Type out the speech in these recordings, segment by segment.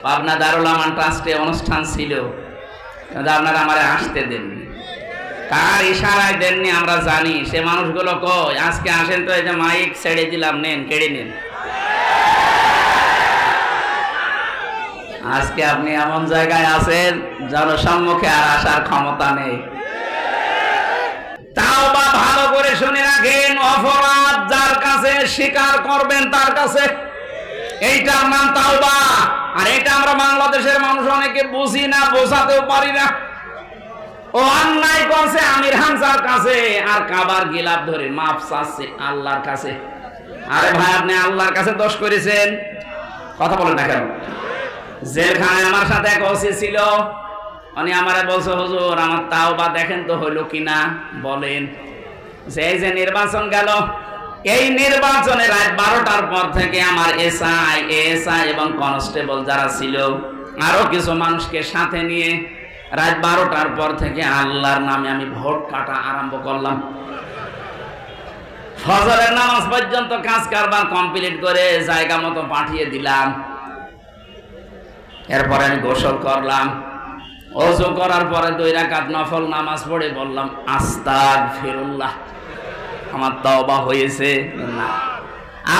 পাবনা দারুল আমান ট্রাস্টে অনুষ্ঠান ছিল, আপনারা আমারে আসতে দেননি। কার ইশারায় দেননি আমরা জানি। সে মানুষগুলো কই? আজকে আসেন তো, এই যে মাইক ছেড়ে দিলাম, নেন, কেড়ে নিন। আজকে আপনি এমন জায়গায় আছেন জনসম্মুখে আর আসার ক্ষমতা নেই। তাও বা ভালো করে শুনে রাখেন, অপরাধ যার কাছে স্বীকার করবেন তার কাছে, এইটার নাম তাওবা। আর এটা আমরা বাংলাদেশের মানুষ অনেকে বুঝি না, বোঝাতেও পারি না। ও অন্যায় করছে আমির হামজার কাছে, আর কাবার গিলাফ ধরে মাফ চাচ্ছে আল্লাহর কাছে। আরে ভাই, আপনি আল্লাহর কাছে দোষ করেছেন, কথা বলেন না কেন? জেলখানায় আমার সাথে এক ওসি ছিল, উনি আমারে বলছে, হুজুর আমার তাওবা দেখেন তো হইল কিনা, বলেন। এই যে নির্বাচন গেল, এই নির্বাচনে রাত 12টার পর থেকে আমার এসআই এবং কনস্টেবল যারা ছিল, আরো কিছু মানুষকে সাথে নিয়ে রাত 12টার পর থেকে আল্লাহর নামে আমি ভোট কাটা আরম্ভ করলাম। ফজরের নামাজ পর্যন্ত কাজ কারবার কমপ্লিট করে জায়গা মতো পাঠিয়ে দিলাম। এরপরে আমি গোসল করলাম, ওযু করার পরে 2 রাকাত নফল নামাজ পড়ে বললাম আস্তাগফিরুল্লাহ, আমার তওবা হয়েছে। না,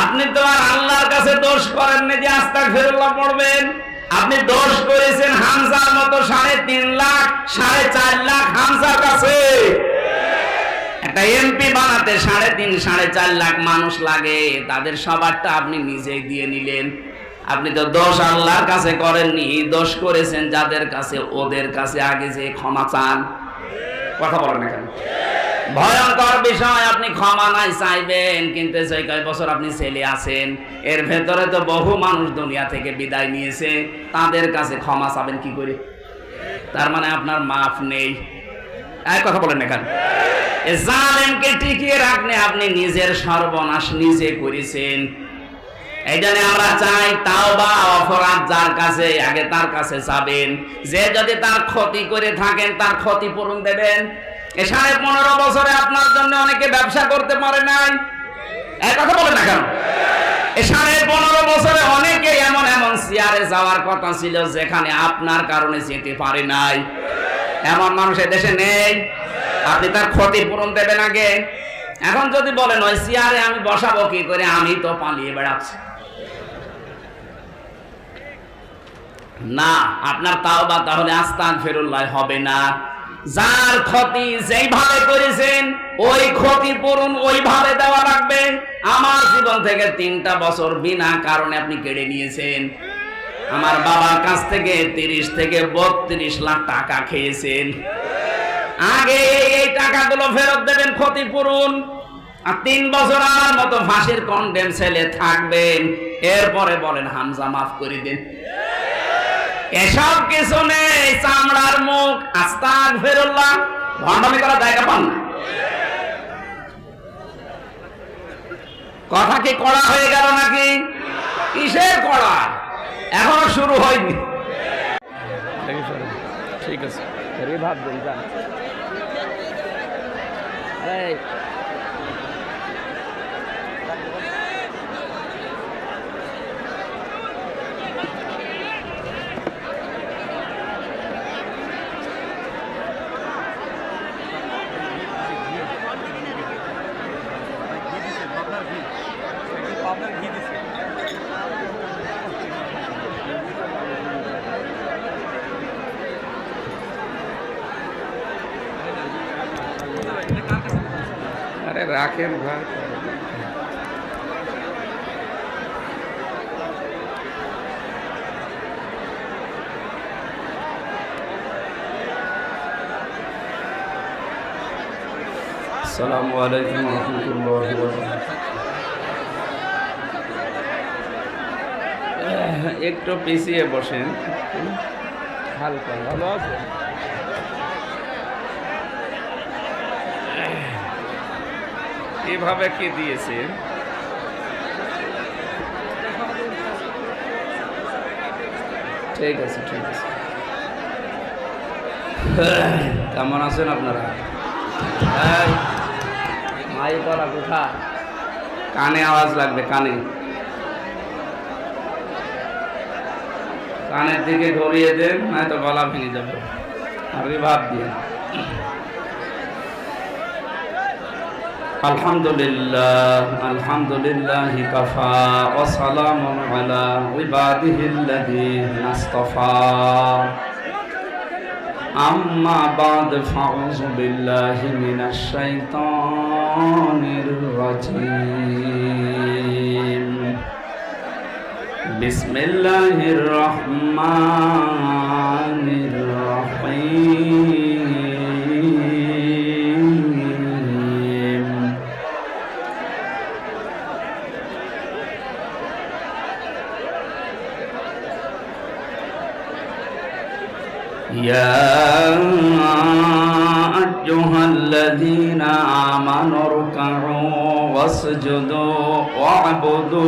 আপনি তো আর আল্লাহর কাছে দোষ করেননি যে আস্তাগফিরুল্লাহ পড়বেন। আপনি দোষ করেছেন হামজার মতো 3.5 লাখ 4.5 লাখ হামজার কাছে। একটা এমপি বানাতে 3.5-4.5 লাখ মানুষ লাগে, তাদের সবারটা আপনি নিজেই দিয়ে নিলেন। আপনি তো দোষ আল্লাহর কাছে করেননি, দোষ করেছেন যাদের কাছে, ওদের কাছে আগে যে ক্ষমা চান। কথা বলেন না কেন? ভয়ঙ্কর বিষয়। আপনি ক্ষমা নাই চাইবেন, কিন্তু সেই কয়েক বছর আপনি ছেলে আছেন, এর ভেতরে তো বহু মানুষ দুনিয়া থেকে বিদায় নিয়েছে, তাদের কাছে ক্ষমা চাবেন কি করে? তার মানে আপনার মাফ নেই। এক কথা বলেন না কেন? জালেমকে টিকিয়ে রাখলে আপনি নিজের সর্বনাশ নিজে করেছেন। এই জন্য আমরা চাই তাওবা, অপরাধ যার কাছে আগে তার কাছে যাবেন। যে যদি তার ক্ষতি করে থাকেন তার ক্ষতিপূরণ দেবেন। 15.5 বছরে আপনার জন্য অনেকে ব্যবসা করতে পারে নাই, এক কথা বলেন না কেন? 15.5 বছরে অনেকে এমন এমন চেয়ারে যাওয়ার কথা ছিল যেখানে আপনার কারণে যেতে পারে নাই। এমন মানুষ দেশে নেই। আপনি তার ক্ষতিপূরণ দেবেন আগে। এখন যদি বলেন ওই চেয়ারে আমি বসাবো কি করে, আমি তো পালিয়ে বেড়াচ্ছি, না, আপনার তাওবা তাহলে আস্তাগফিরুল্লাহ হবে না। যার ক্ষতি যেইভাবে করেছেন ওই ক্ষতিপূরণ ওইভাবে দেওয়া লাগবে। আমার জীবন থেকে 3টা বছর বিনা কারণে আপনি কেড়ে নিয়েছেন। আমার বাবার কাছ থেকে 30 থেকে 32 লাখ টাকা খেয়েছেন। আগে এই টাকাগুলো ফেরত দেবেন, ক্ষতিপূরণ। আর 3 বছর আমার মতো ফাঁসির কন্ডেম ছেলে থাকবেন, এরপরে বলেন হামজা মাফ করে দিন। এসব কিছু নেই, চামড়ার মুখ, আস্তাগফিরুল্লাহ, ভণ্ডামি করা জায়গা পান না। কথা কি কড়া হয়ে গেল নাকি? কিসের কড়া? এখনো শুরু হয়নি। ঠিক আছে, ভাব দিন যান। আরে রাখেন ভাই, আসসালামু আলাইকুম ওয়া রাহমাতুল্লাহি ওয়া বারাকাতুহু। একটু পিছিয়ে বসেন, হালকা। ভালো আছে? এভাবে কি দিয়েছে? ঠিক আছে, ঠিক আছে। কেমন আছেন আপনারা? মাই করা কোথায়? কানে আওয়াজ লাগবে, কানে। কানের দিকে ঘুরিয়ে দেন, নয়তো গলা ভেঙে যাবে। আর রিভাব দিয়ে আলহামদুলিল্লাহ আলহামদুলিল্লাহি কাফা ওয়া সালামুন আলা ইবাদিহিল্লাযীনা ইসতাফা আম্মা বা'দ ফাউযু বিল্লাহি মিনাশ শাইতানির রাজীম বিসমিল্লাহির রহমানির রহিম ইয়া আইয়ুহাল্লাযীনা আমানু রুকউ ওয়াসজুদু ওয়া'বুদু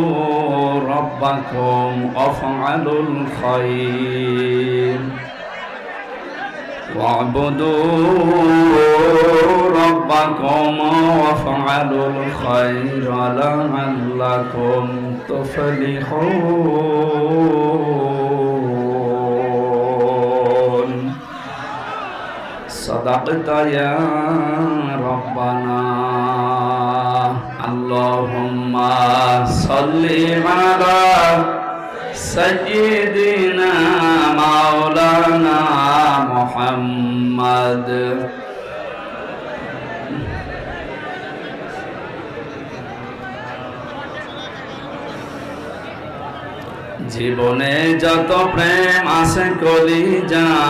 রাব্বাকুম ওয়াফআলুল খায়র লাআল্লাকুম তুফলিহুন সাদাকতা ইয়া রাব্বানা আল্লাহুম্মা সাল্লি আলা সাইয়্যিদিনা মাওলানা মুহাম্মদ জীবনে যত প্রেম আছে কলিজায়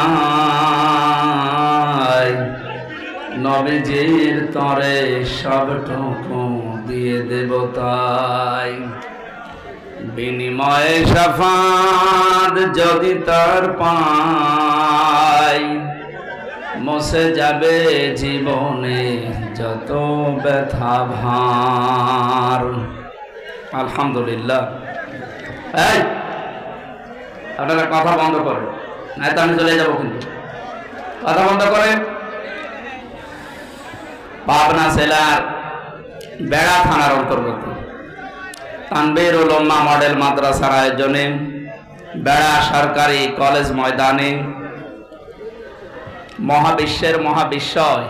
নবীজির তরে সবটুকু দিয়ে দেব তাই বিনিময়ে শাফাত যদি তার পাই মুছে যাবে জীবনে যত ব্যথা ভার। আলহামদুলিল্লাহ। এই আপনারা কথা বন্ধ করেন, নয়তো আমি চলে যাবো। কিন্তু কথা বন্ধ করেন। পাবনা জেলার বেড়া থানার অন্তর্গত তানবীর উলামা মডেল মাদ্রাসার আয়োজনে বেড়া সরকারি কলেজ ময়দানে মহাবিশ্বের মহাবিশ্বয়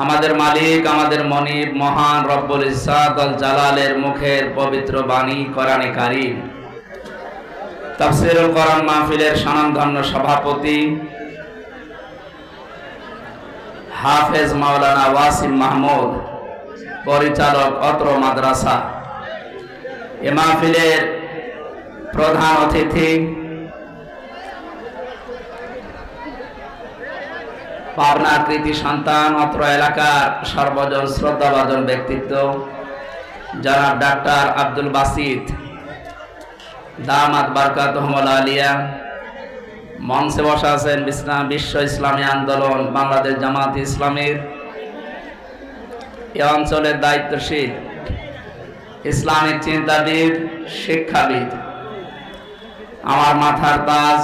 আমাদের মালিক আমাদের মনিব মহান রব্বুল ইজ্জাত আল জালালের মুখের পবিত্র বাণী কোরআনে কারীম তাফসীরুল কোরআন মাহফিলের স্বনামধন্য সভাপতি হাফেজ মাওলানা ওয়াসিম মাহমুদ, পরিচালক অত্র মাদ্রাসা, এ মাহফিলের প্রধান অতিথি পাবনার কৃতি সন্তান, অত্র এলাকার সর্বজন শ্রদ্ধাভাজন ব্যক্তিত্ব জনাব ডাক্তার আব্দুল বাসিত দামাত বারকাতুহুল আলিয়া। মঞ্চে বসা আছেন বিশ্ব ইসলামী আন্দোলন বাংলাদেশ জামাত ইসলামীর এ অঞ্চলের দায়িত্বশীল ইসলামিক চিন্তাবিদ, শিক্ষাবিদ, আমার মাথার তাজ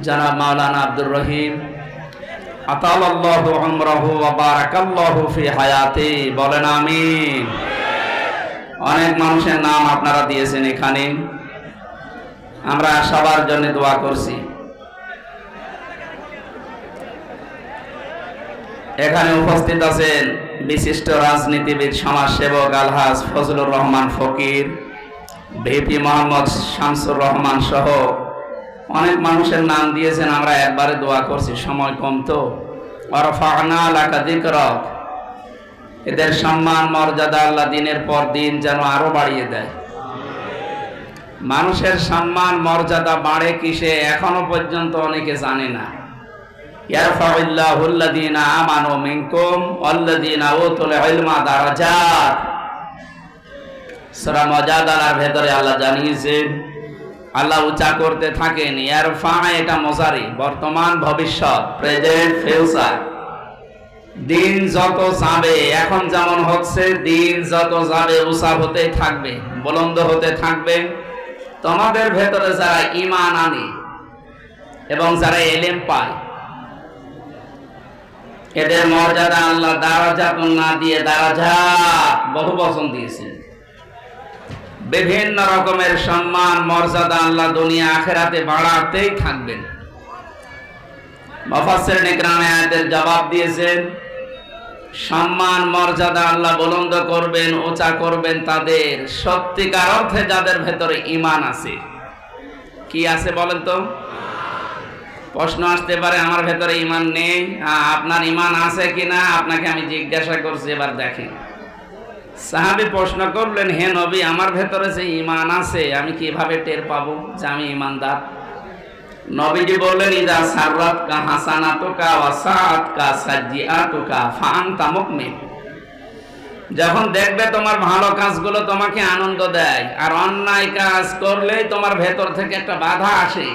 জনাব মাওলানা আব্দুর রহিম আতালাল্লাহু উমরাহু ওয়া বারাকাল্লাহু ফি হায়াতি। বলেন আমিন। অনেক মানুষের নাম আপনারা দিয়েছেন এখানে, আমরা সবার জন্য দোয়া করছি। এখানে উপস্থিত আছেন বিশিষ্ট রাজনীতিবিদ, সমাজসেবক আলহাজ ফজলুর রহমান ফকির, ভিপি মোহাম্মদ শামসুর রহমান সহ অনেক মানুষের নাম দিয়েছেন, আমরা একবারে দোয়া করছি, সময় কম তো। ওয়ারফা'না লাকা যিকরাক, এদের সম্মান মর্যাদা আল্লাহ দিনের পর দিন যেন আরো বাড়িয়ে দেয়। মানুষের সম্মান মর্যাদা বাড়ে কিসে এখনো পর্যন্ত অনেকে জানে না। ইয়ারফাউল্লাহুল্লাযীনা আমানু মিনকুম ওয়াল্লাযীনা উতুল ইলমা দারাজাত। সূরা মুজাদালার ভেতরে আল্লাহ জানিয়েছেন, আল্লাহ উঁচা করতে থাকেন। ইয়ারফা এটা মুজারি, বর্তমান ভবিষ্যৎ, প্রেজেন্ট ফিউচার। দিন যত যাবে, এখন যেমন হচ্ছে, দিন যত যাবে উঁচা হতে থাকবে, বুলন্দ হতে থাকবে। তোমাদের ভেতরে যারা ঈমান আনে এবং যারা ইলম পায়, এদের মর্যাদা আল্লাহ দারাজাত না দিয়ে দারাজাত বহু বচন দিয়েছেন। বিভিন্ন রকমের সম্মান মর্যাদা আল্লাহ দুনিয়া আখেরাতে বাড়াতেই থাকবেন। মুফাসসিরিন ইকরাম আয়াতের জবাব দিয়েছেন, সম্মান মর্যাদা আল্লাহ বুলন্দ করবেন, উঁচা করবেন তাদের সত্যিকার অর্থে যাদের ভেতরে ঈমান আছে। কি আছে বলেন তো? প্রশ্ন আসতে পারে, আমার ভেতরে ঈমান নেই। আপনার ঈমান আছে কিনা আপনাকে আমি জিজ্ঞাসা করছি, এবার দেখেন। সাহাবী প্রশ্ন করলেন, হে নবী, আমার ভেতরে যে ঈমান আছে আমি কিভাবে টের পাবো যে আমি ঈমানদার? নবীজি বললেন, ইদা সাররাতকা হাসানাতুকা ওয়া সাআতকা সাজ্জিআতুকা ফাআনতা মুমিন। যখন দেখবে তোমার ভালো কাজগুলো তোমাকে আনন্দ দেয়, আর অন্যায় কাজ করলে তোমার ভেতর থেকে একটা বাধা আসে,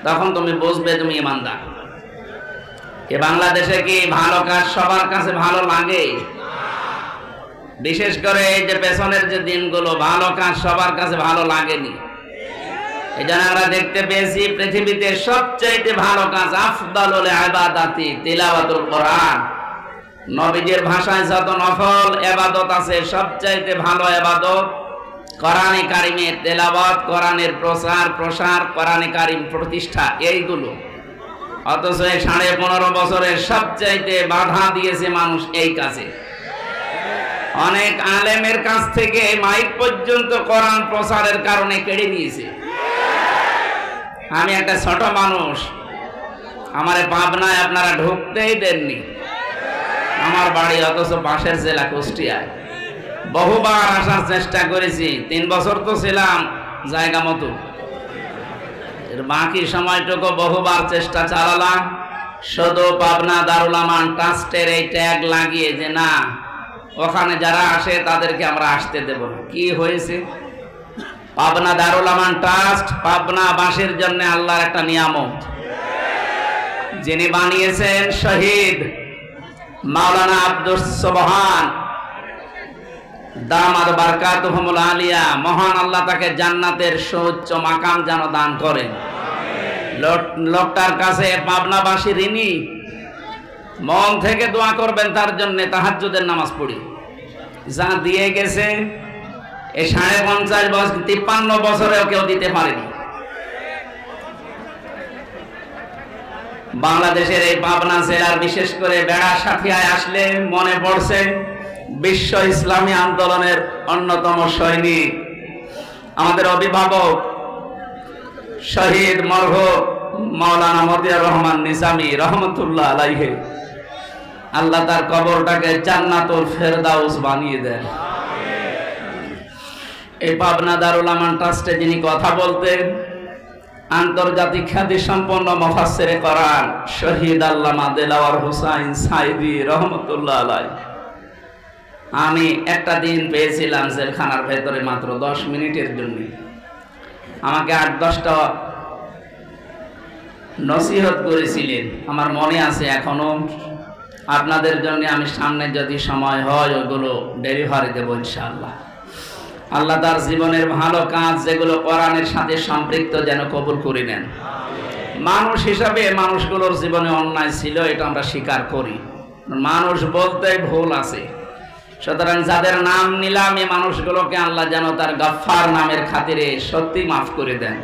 তখন তুমি বুঝবে তুমি ঈমানদার। এ বাংলাদেশে কি ভালো কাজ সবার কাছে ভালো লাগে? বিশেষ করে এই যে পেছনের যে দিনগুলো, ভালো কাজ সবার কাছে ভালো লাগেনি। এই জন্য আমরা দেখতে পেয়েছি পৃথিবীতে সবচাইতে ভালো কাজ আফদালুল ইবাদাতি তিলাওয়াতুল কোরআন। নবীজির ভাষায় যত নফল ইবাদত আছে, সবচাইতে ভালো ইবাদত কোরআনে কারিমের তেলাওয়াত, কোরআনের প্রসার, কোরআনে কারিম প্রতিষ্ঠা, এইগুলো। অথচ এই 15.5 বছরের সবচাইতে বাধা দিয়েছে মানুষ এই কাজে। অনেক আলেমের কাছ থেকে মাইক পর্যন্ত কোরআন প্রচারের কারণে কেড়ে নিয়েছে। আমি একটা ছোট মানুষ, আমারে পাবনায় আপনারা ঢুকতেই দেননি, আমার বাড়ি, অথচ পাশের জেলা কুষ্টিয়ায়। বহুবার আসার চেষ্টা করেছি, 3 বছর তো ছিলাম জায়গা মতো, এর বাকি সময়টুকু বহুবার চেষ্টা চালালাম, শুধু পাবনা দারুল আমান ট্রাস্টের এই ট্যাগ লাগিয়ে যে না, ওখানে যারা আসে তাদেরকে আমরা আসতে দেব না। কি হয়েছে? পাবনা দারুল আমান ট্রাস্ট পাবনাবাসীর জন্য আল্লাহর একটা নিয়ামত, যিনি বানিয়েছেন শহীদ মাওলানা আব্দুস সুবহান দামাদ বারকাতুহুমুল আলিয়া, মহান আল্লাহ তাকে জান্নাতের সুউচ্চ মাকাম যেন দান করেন। লোকটার কাছে পাবনাবাসী ঋণী, মন থেকে দোয়া করবেন তার জন্য, তাহাজ্জুদের নামাজ পড়ি। যা দিয়ে গেছে এই 55 বছর 53 বছরেও কেউ দিতে পারেনি। বাংলাদেশের এই পাবনা জেলার বিশেষ করে বেড়াসাথিয়ায় আসলে মনে পড়ছে বিশ্ব ইসলামী আন্দোলনের অন্যতম সৈনিক, আমাদের অভিভাবক শহীদ মরহুম মাওলানা মতিয়ার রহমান নিজামী রহমতুল্লাহ আলাইহি। আল্লাহ তার কবরটাকে জান্নাতুল ফেরদাউস বানিয়ে দেন। এই পাবনা দারুল আমান ট্রাস্টে যিনি কথা বলতেন, আন্তর্জাতিক খ্যাতি সম্পন্ন মুফাসসিরে কোরআন শহীদ আল্লামা দেলাওয়ার হোসাইন সাইদি রহমতুল্লাহ আলাইহি। আমি একটা দিন পেয়েছিলাম জেলখানার ভেতরে মাত্র 10 মিনিটের জন্য। আমাকে 8-10টা নসিহত করেছিলেন, আমার মনে আছে এখনো। আপনাদের জন্য আমি সামনে যদি সময় হয় ওগুলো ডেলিভারি দেবো ইনশাআল্লাহ। আল্লাহ তার জীবনের ভালো কাজ যেগুলো কোরআনের সাথে সম্পৃক্ত যেন কবুল করে নেন। মানুষ হিসাবে মানুষগুলোর জীবনে অন্যায় ছিল, এটা আমরা স্বীকার করি। মানুষ বলতে ভুল আছে, সুতরাং যাদের নাম নিলাম এই মানুষগুলোকে আল্লাহ যেন তার গফফার নামের খাতিরে সত্যি মাফ করে দেন।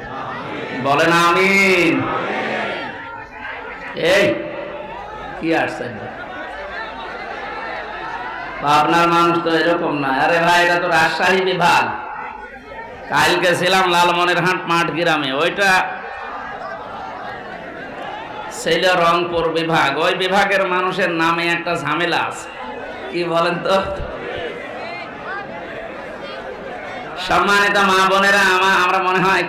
বলেন আমিন। এই কি আসছে? আপনার মানুষ তো এরকম না। আরে ভাই, এটা তো রাজশাহী বিভাগ। কালকে ছিলাম লালমনিরহাট মাঠ গ্রামে, ওইটা ছিল রংপুর বিভাগ। ওই বিভাগের মানুষের নামে একটা ঝামেলা আছে। কি বলেন তো? সম্মানিত মা বোনেরা, আমরা মনে হয়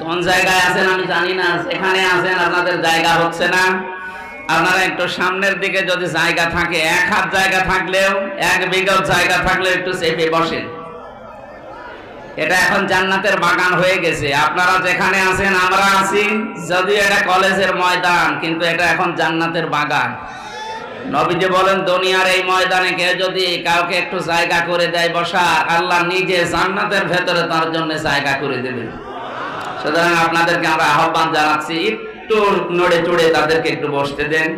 কোন জায়গায় আছেন আমি জানি না, এখানে আছেন, আপনাদের জায়গা হচ্ছে না। আপনারা একটু সামনের দিকে যদি জায়গা থাকে, 1 হাত জায়গা থাকলেও, 1 বিঘা জায়গা থাকলেও একটু চেপে বসেন। এটা এখন জান্নাতের বাগান হয়ে গেছে। আপনারা যেখানে আছেন আমরা আছি, যদিও এটা কলেজের ময়দান, কিন্তু এটা এখন জান্নাতের বাগান। নবীজি বলেন, দুনিয়ার এই ময়দানে কেউ যদি কাউকে একটু জায়গা করে দেয় বসার, আল্লাহ নিজে জান্নাতের ভেতরে তার জন্য জায়গা করে দেবেন। সুতরাং আপনাদেরকে আমরা আহ্বান জানাচ্ছি, একটু নড়ে চড়ে তাদেরকে একটু বসতে দেন।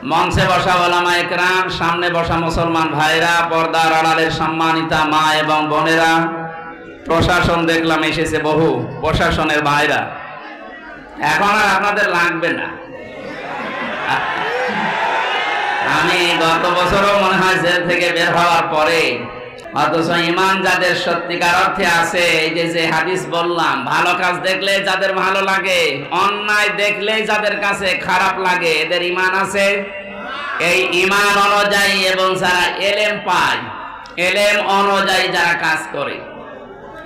মঞ্চে বসা ওলামা একরাম, সামনে বসা মুসলমান ভাইরা, পর্দার আড়ালের সম্মানিতা মা এবং বোনেরা, প্রশাসন দেখলাম এসেছে বহু, প্রশাসনের ভাইরা, এখন আর আপনাদের লাগবে না। আমি গত বছরও মনে হয় জেল থেকে বের হওয়ার পরে, অথচ ইমান যাদের সত্যিকার অর্থে আছে, এই যে হাদিস বললাম, ভালো কাজ দেখলে যাদের ভালো লাগে, অন্যায় দেখলে যাদের কাছে খারাপ লাগে, এদের ইমান আছে। এই ইমান অনুযায়ী এবং যারা এলেম পায়, এলেম অনুযায়ী যারা কাজ করে,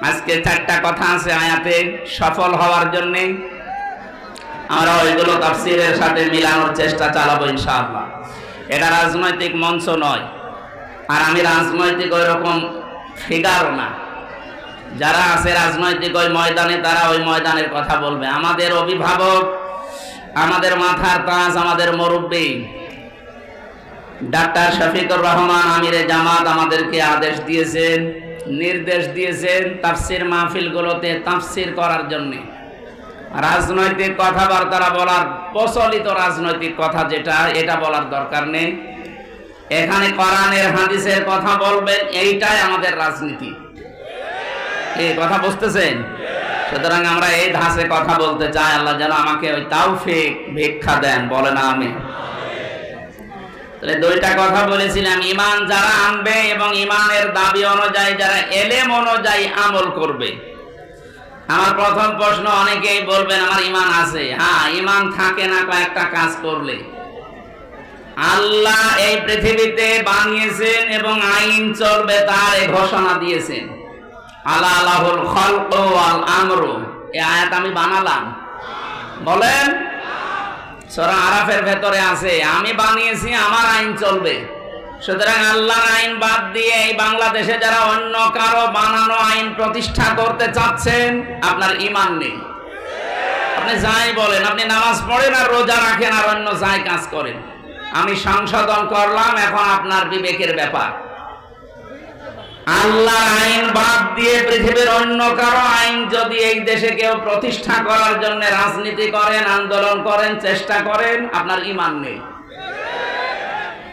আজকে 4টা কথা আছে আয়াতে সফল হওয়ার জন্য, আমরা ওইগুলো তাফসীরের সাথে মিলানোর চেষ্টা চালাবো ইনশাআল্লাহ। এটা রাজনৈতিক মঞ্চ নয়, আর আমি রাজনৈতিক ওই রকম ফিগারও না। যারা আছে রাজনৈতিক ওই ময়দানে, তারা ওই ময়দানের কথা বলবে। আমাদের অভিভাবক, আমাদের মাথার তাজ, আমাদের মুরব্বী ডাক্তার শফিকুর রহমান আমিরে জামাত আমাদেরকে আদেশ দিয়েছেন, নির্দেশ দিয়েছেন তাফসীর মাহফিলগুলোতে তাফসীর করার জন্য। রাজনৈতিক কথাবার্তা বলার, প্রচলিত রাজনৈতিক কথা যেটা, এটা বলার দরকার নেই। এখানে কোরআনের হাদিসের কথা বলবেন, এইটাই আমাদের রাজনীতি। এই কথা বুঝতেছেন? সুতরাং আমরা এই ধাঁচে কথা বলতে চাই। আল্লাহ যেন আমাকে ওই তাওফিক ভিক্ষা দেন, বলে না আমি। তাহলে 2টা কথা বলেছিলাম, ইমান যারা আনবে এবং ইমানের দাবি অনুযায়ী যারা এলেম অনুযায়ী আমল করবে। আমার প্রথম প্রশ্ন, অনেকেই বলবেন আমার ইমান আছে। হ্যাঁ, ইমান থাকে না কয়েকটা কাজ করলে। আল্লাহ এই পৃথিবীতে বানিয়েছেন এবং আইন চলবে তার এই ঘোষণা দিয়েছেন। আলা আলাহুল খালকু ওয়াল আমরু, এই আয়াত আমি বানালাম, বলেন। সূরা আরাফের ভেতরে আছে, আমি বানিয়েছি, আমার আইন চলবে। সুতরাং আল্লাহর আইন বাদ দিয়ে এই বাংলাদেশে যারা অন্য কারো বানানো আইন প্রতিষ্ঠা করতে চাচ্ছেন, আপনার ইমান নেই। আপনি যাই বলেন, আপনি নামাজ পড়েন আর রোজা রাখেন আর অন্য যাই কাজ করেন, আমি সংশোধন করলাম, এখন আপনার বিবেকের ব্যাপার। আল্লাহর আইন বাদ দিয়ে পৃথিবীর অন্য কারো আইন যদি এই দেশে কেউ প্রতিষ্ঠা করার জন্য রাজনীতি করেন, আন্দোলন করেন, চেষ্টা করেন, আপনার ইমান নেই।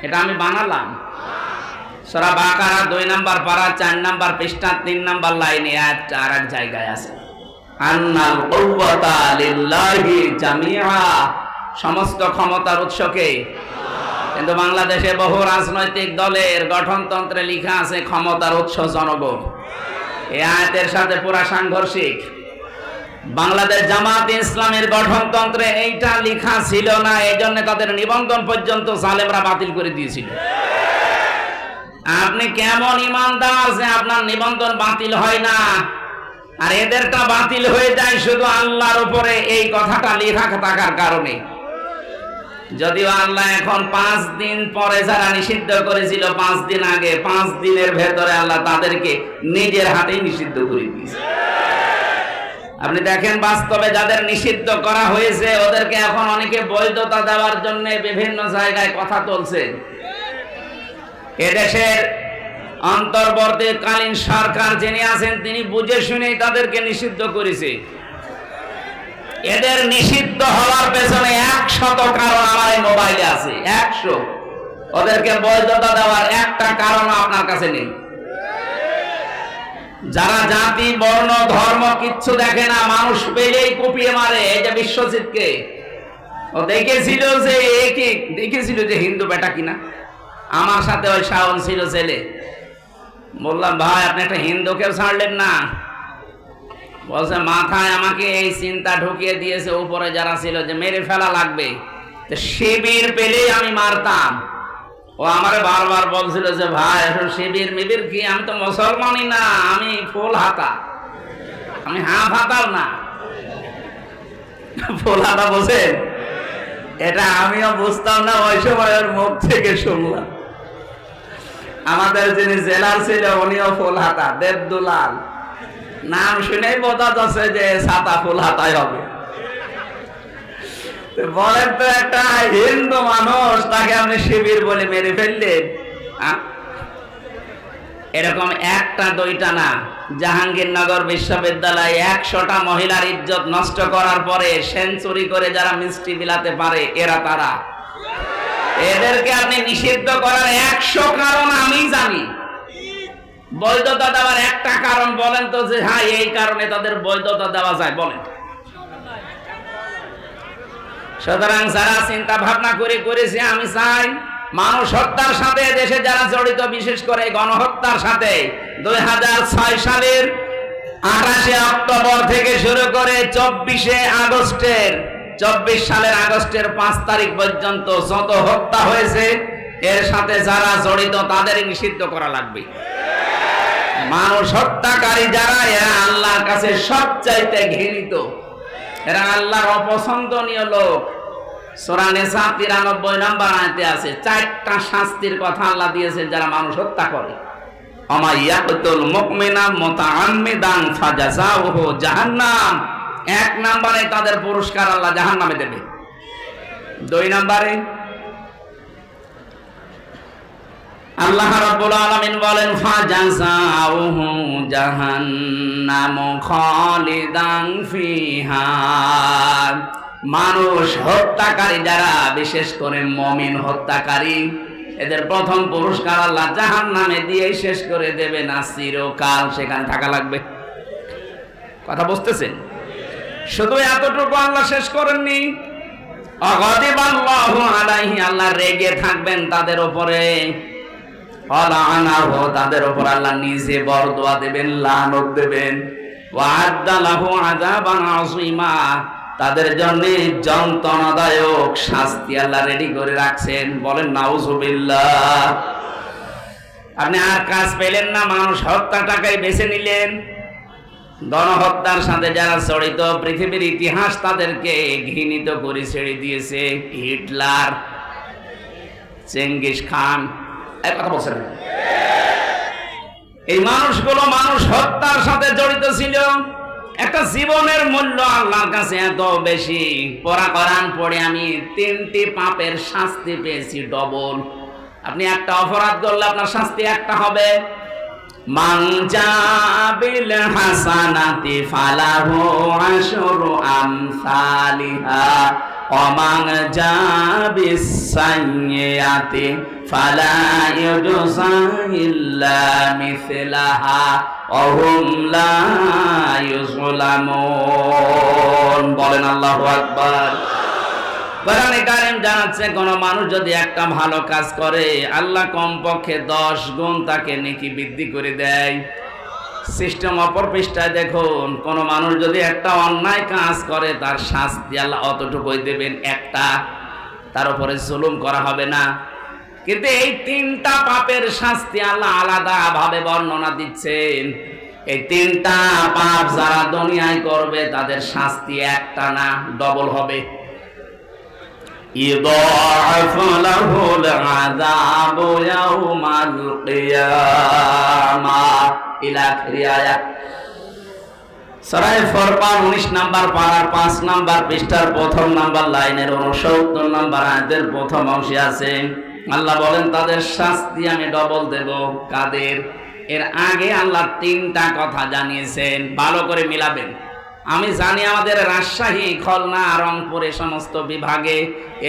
এটা আমি বানালাম। সূরা বাকারা 2 নম্বর পারা 4 নম্বর পৃষ্ঠা 3 নম্বর লাইনে আয়াতটা আর এক জায়গায় আছে, আন্নাল কুওয়াতা লিল্লাহি জামিআ, সমস্ত ক্ষমতার উৎসকে। কিন্তু বাংলাদেশে বহু রাজনৈতিক দলের গঠনতন্ত্রে লেখা আছে ক্ষমতার উৎস জনগণ। এই আয়াতের সাথে পুরা সাংঘর্ষিক। বাংলাদেশ জামাত ইসলামের গঠনতন্ত্রে এইটা লেখা ছিল না, এই জন্য তাদের নিবন্ধন পর্যন্ত জালেমরা বাতিল করে দিয়েছিল। আপনি কেমন ইমানদার যে আপনার নিবন্ধন বাতিল হয় না, আর এদেরটা বাতিল হয়ে যায় শুধু আল্লাহর উপরে এই কথাটা লেখা থাকার কারণে। যদিও আল্লাহ এখন 5 দিন পরে যারা নিষিদ্ধ করেছিল 5 দিন আগে, 5 দিনের ভেতরে আল্লাহ তাদেরকে নিজের হাতেই নিষিদ্ধ করে দিয়েছে। আপনি দেখেন, বাস্তবে যাদের নিষিদ্ধ করা হয়েছে ওদেরকে এখন অনেকে বৈধতা দেওয়ার জন্য বিভিন্ন জায়গায় কথা তুলছে। এদেশের অন্তর্বর্তীকালীন সরকার যিনি আছেন তিনি বুঝে শুনেই তাদেরকে নিষিদ্ধ করেছে। এদের নিষিদ্ধ হওয়ার পেছনে 100 কারণ আমার এই মোবাইলে আছে, 100। ওদেরকে বৈধতা দেওয়ার একটা কারণ আপনার কাছে নেই। যারা জাতি, বর্ণ, ধর্ম কিচ্ছু দেখে না, মানুষ পেলেই কুপিয়ে মারে। এই যে বিশ্বজিৎকে, ও দেখেছিল যে দেখেছিল যে হিন্দু বেটা কিনা। আমার সাথে ওই শাওন ছিল ছেলে, বললাম ভাই আপনি একটা হিন্দুকেও ছাড়লেন না। বলছে মাথায় আমাকে এই চিন্তা ঢুকিয়ে দিয়েছে উপরে যারা ছিল যে মেরে ফেলা লাগবে, শিবির পেলেই আমি মারতাম। ও আমারে বারবার বলছিল যে ভাই এখন শিবির মিবির কি, আমি তো মুসলমানই না, আমি ফুল হাতা, আমি হাফ হাতাও না। ফুল হাতা বোঝেন? এটা আমিও বুঝতাম না, ওই সময় ওর মুখ থেকে শুনলাম। আমাদের যিনি জেলার ছিল উনিও ফুল হাতা, দেবদুলাল, নাম শুনেই বোঝা যাচ্ছে যে ছাতা ফুল হাতাই হবে। বলেন তো, একটা হিন্দু মানুষ তাকে আপনি শিবির বলে মেরে ফেললেন। এরকম 1টা 2টা না, জাহাঙ্গীরনগর বিশ্ববিদ্যালয়ে 100টা মহিলার ইজ্জত নষ্ট করার পরে সেঞ্চুরি করে যারা মিষ্টি বিলাতে পারে, এরা তারা। এদেরকে আপনি নিষিদ্ধ করার 100 কারণ আমি জানি। বৈধতা দেওয়ার একটা কারণ বলেন তো, যে হ্যাঁ এই কারণে তাদের বৈধতা দেওয়া যায়, বলেন। সুতরাং যারা চিন্তা ভাবনা করেছে, আমি চাই মানুষ হত্যার সাথে দেশে যারা জড়িত, বিশেষ করে গণহত্যার সাথে 2006 সালের 28 অক্টোবর থেকে শুরু করে 24 সালের আগস্টের 5 তারিখ পর্যন্ত যত হত্যা হয়েছে, এর সাথে যারা জড়িত তাদের নিষিদ্ধ করা লাগবে। মানুষ হত্যাকারী যারা, এরা আল্লাহর কাছে সবচাইতে ঘৃণিত, এরা আল্লাহর অপছন্দনীয় লোক। সূরা নিসা 93 নম্বর আয়াতে আছে 4টা শাস্তির কথা আল্লাহ দিয়েছেন যারা মানুষ হত্যা করে। আমা ইয়াকতুল মুমিনা মুতাআম্মিদান ফাজাযাউহু জাহান্নাম। 1 নম্বরে তাদের পুরস্কার আল্লাহ জাহান্নামে দেবে। 2 নম্বরে আল্লাহ রাব্বুল আলামিন বলেন ফাজাযাউহু জাহান্নাম খালিদান ফিহা। মানুষ হত্যাকারী যারা, বিশেষ করে মুমিন হত্যাকারী, এদের প্রথম পুরস্কার আল্লাহ জাহান্নামে দিয়ে শেষ করে দেবে না, চিরকাল সেখানে থাকা লাগবে। কথা বুঝতেছেন? শুধু এতটুকু আল্লাহ শেষ করেননি, অগদিবাল্লাহু আলাইহি, আল্লাহ রেগে থাকবেন তাদের উপরে, ওয়ালানাহু, তাদের উপর আল্লাহ নিজে বরদোয়া দেবেন, লানত দেবেন, ওয়া'আদ্দা লাহু আযাবান আযীমা, তাদের জন্য যন্ত্রণাদায়ক শাস্তি আল্লাহ রেডি করে রাখছেন। বলেন নাউজুবিল্লাহ। আপনি আর কাজ পেলেন না, মানুষ হত্যাটাকেই বেছে নিলেন। গণহত্যার সাথে যারা জড়িত, পৃথিবীর ইতিহাস তাদেরকে ঘৃণিত করে ছেড়ে দিয়েছে। হিটলার, চেঙ্গিস খান, এই কথা বলছেন। এই মানুষগুলো মানুষ হত্যার সাথে জড়িত ছিল। একটা জীবনের মূল্য আল্লাহর কাছে এত বেশি। পড়া কোরআন পড়ে আমি 3টি পাপের শাস্তি পেয়েছি ডবল। আপনি একটা অপরাধ করলে আপনার শাস্তি একটা হবে। মান জাবিল হাসানাতি ফালাহু আশরু আমসালিহা ওয়া মান জাবিস সাইয়্যাতি ফালা ইউজসা ইল্লা মিসলাহা ওয়া হুম লা ইউযলামুন। বলেন আল্লাহু আকবার। কোরআনে কারীম জানাচ্ছে, কোন মানুষ যদি একটা ভালো কাজ করে, আল্লাহ কমপক্ষে 10 গুণ তাকে নেকি বৃদ্ধি করে দেয়। সিস্টেম অপর পৃষ্ঠায় দেখুন, কোন মানুষ যদি একটা অন্যায় কাজ করে, তার শাস্তি আল্লাহ অতটুকুই দেবেন, একটা, তার উপরে জুলুম করা হবে না। কিন্তু এই 3টা পাপের শাস্তি আল্লাহ আলাদা ভাবে বর্ণনা দিচ্ছেন। এই 3টা পাপ যারা দুনিয়ায় করবে, তাদের শাস্তি একটা না, ডবল হবে। يضاعف له العذاب يوم القيامة إلى آخر آية। সূরা ফুরকান 19 নম্বর পারার 5 নম্বর পৃষ্ঠার 1ম নম্বর লাইনের 69 নম্বর আয়াতের প্রথম অংশে আছে, আল্লাহ বলেন তাদের শাস্তি আমি ডবল দেব। কাদের? এর আগে আল্লাহ 3টা কথা জানিয়েছেন, ভালো করে মিলাবেন। আমি জানি আমাদের রাজশাহী, খুলনা, রংপুর সমস্ত বিভাগে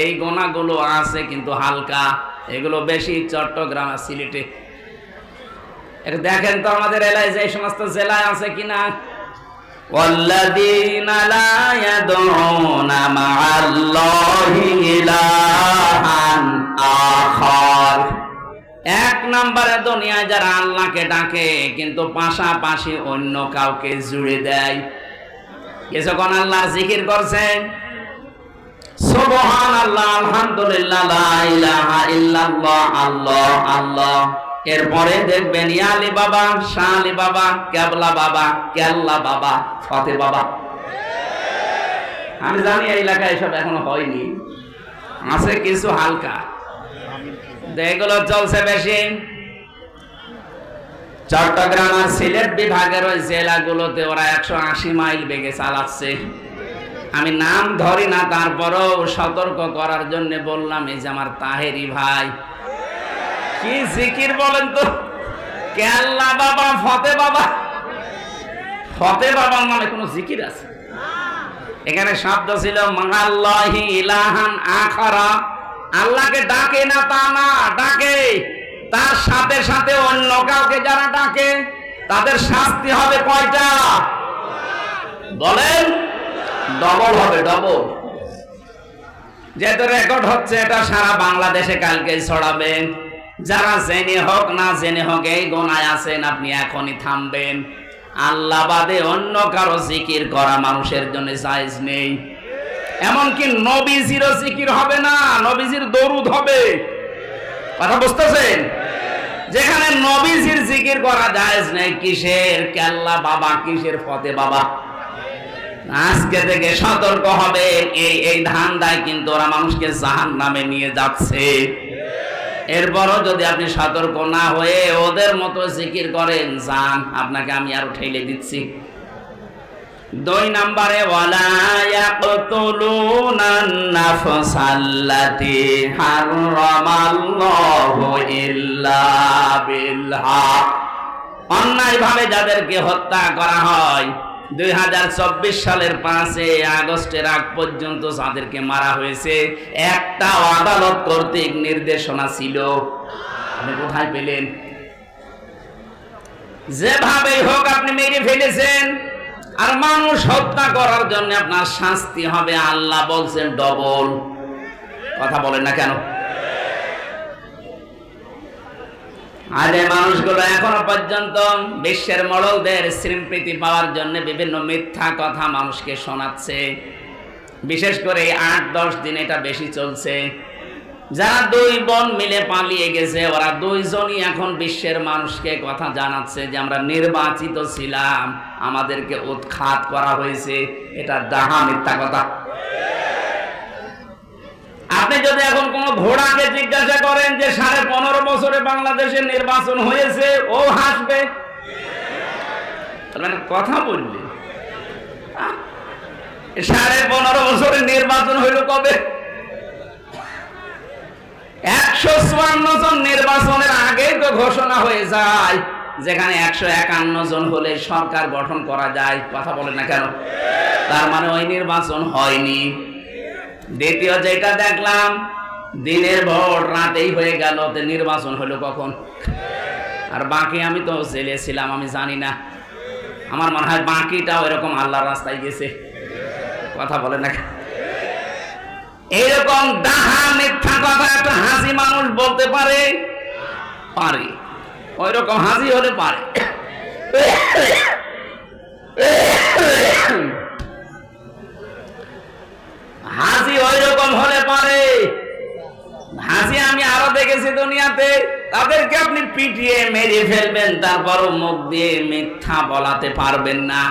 এই গোনাগুলো আছে, কিন্তু হালকা, এগুলো বেশি চট্টগ্রাম আর সিলেটে। এটা দেখেন তো আমাদের এলাকায় যে সমস্ত জেলায় আছে কিনা। ওয়াল্লাযীনা লা ইয়াদউনা মা'আল্লাহি ইলাহান আখার। 1 নম্বরে দুনিয়ায় যারা আল্লাহকে ডাকে, কিন্তু পাশাপাশি অন্য কাউকে জুড়ে দেয়। কিছুক্ষণ আল্লাহর জিকির করছেন, সুবহানাল্লাহ, আলহামদুলিল্লাহ, লা ইলাহা ইল্লাল্লাহ, আল্লাহ আল্লাহ। এরপরে দেখবেন ইয়ালি বাবা, শালি বাবা, কেবলা বাবা, কেল্লা বাবা, ফতে বাবা। আমি জানি এই এলাকায় এসব এখনো হয়নি, আছে কিছু হালকা, এগুলো চলছে বেশি। চট্টগ্রাম আর সিলেট বিভাগের ওই জেলাগুলোতে ওরা 180 মাইল বেগে চালাচ্ছে। আমি নাম ধরি না, তারপরও সতর্ক করার জন্য বললাম। এই যে আমার তাহেরি ভাই, কি জিকির বলেন তো, কেল্লা বাবা, ফতে বাবা। ফতে বাবার নামে কোনো জিকির আছে? এখানে শব্দ ছিল মা'আল্লাহি ইলাহান আখারা, আল্লাহকে ডাকে না তা না, ডাকে। তার সাথে সাথে অন্য কাউকে যারা ডাকে তাদের শাস্তি হবে কয়টা বলেন? ডবল হবে, ডবল। যেহেতু রেকর্ড হচ্ছে, এটা সারা বাংলাদেশে কালকে ছড়াবেন। যারা জেনে হোক না জেনে হোক এই গোনায় আছেন, আপনি এখনই থামবেন। আল্লাহ বাদে অন্য কারো জিকির করা মানুষের জন্য জায়েজ নেই। এমনকি নবীজিরও জিকির হবে না, নবীজির দরুদ হবে। কথা বুঝতেছেন? যেখানে নবীজির জিকির করা জায়েজ নেই, কিসের কেল্লা বাবা, কিসের ফতে বাবা। আজকে থেকে সতর্ক হবে। এই ধান্দায় কিন্তু ওরা মানুষকে জাহান্নামে নিয়ে যাচ্ছে। এরপরও যদি আপনি সতর্ক না হয়ে ওদের মতো জিকির করেন, যান, আপনাকে আমি আরো ঠেলে দিচ্ছি। 2 নম্বরে, ওয়ালা ইয়াকতুলুনান নাফসাল্লাতী হারামাল্লাহু ইল্লা বিল হক। অন্যায়ভাবে যাদেরকে হত্যা করা হয়, 2024 সালের 5 আগস্টের আগ পর্যন্ত যাদেরকে মারা হয়েছে, একটা আদালত কর্তৃক নির্দেশনা ছিল। আপনি কোথায় পেলেন? যেভাবেই হোক আপনি মেরে ফেলেছেন, আর মানুষ হত্যা করার জন্য আপনার শাস্তি হবে। আল্লাহ বলছেন ডবল। কথা বলেন না কেন? আর এই মানুষগুলো এখনো পর্যন্ত বিশ্বের মোড়লদের স্বীকৃতি পাওয়ার জন্য বিভিন্ন মিথ্যা কথা মানুষকে শোনাচ্ছে। বিশেষ করে 8-10 দিন এটা বেশি চলছে। যারা 2 বোন মিলে পালিয়ে গেছে, ওরা 2 জনই এখন বিশ্বের মানুষকে কথা জানাচ্ছে যে আমরা নির্বাচিত ছিলাম, আমাদেরকে উৎখাত করা হয়েছে। এটা ডাহা মিথ্যা কথা। আপনি যদি এখন কোন ঘোড়াকে জিজ্ঞাসা করেন যে 15.5 বছরে বাংলাদেশে নির্বাচন হয়েছে, ও হাসবে। মানে কথা বললে 15.5 বছরে নির্বাচন হইল কবে? 154 জন নির্বাচনের আগেই তো ঘোষণা হয়ে যায়, যেখানে 151 জন হলে সরকার গঠন করা যায়। কথা বলেন না কেন? তার মানে ওই নির্বাচন হয়নি। দ্বিতীয় যেটা দেখলাম, দিনের ভোট রাতেই হয়ে গেল, নির্বাচন হলো কখন? আর বাকি আমি তো জেলে ছিলাম, আমি জানি না। আমার মনে হয় বাকিটাও এরকম আল্লাহর রাস্তায় গেছে। কথা বলে না? এইরকম ডাহা মিথ্যা কথা একটা হাসি মানুষ বলতে পারে? পারে। ওই রকম হাসি হলে পারে। হাসি ওই রকম হলে পারে। হাসি আমি আরো দেখেছি দুনিয়াতে। তাদেরকে আপনি পিটিয়ে মেরে ফেলবেন, তারপরও মুখ দিয়ে মিথ্যা বলাতে পারবেন না।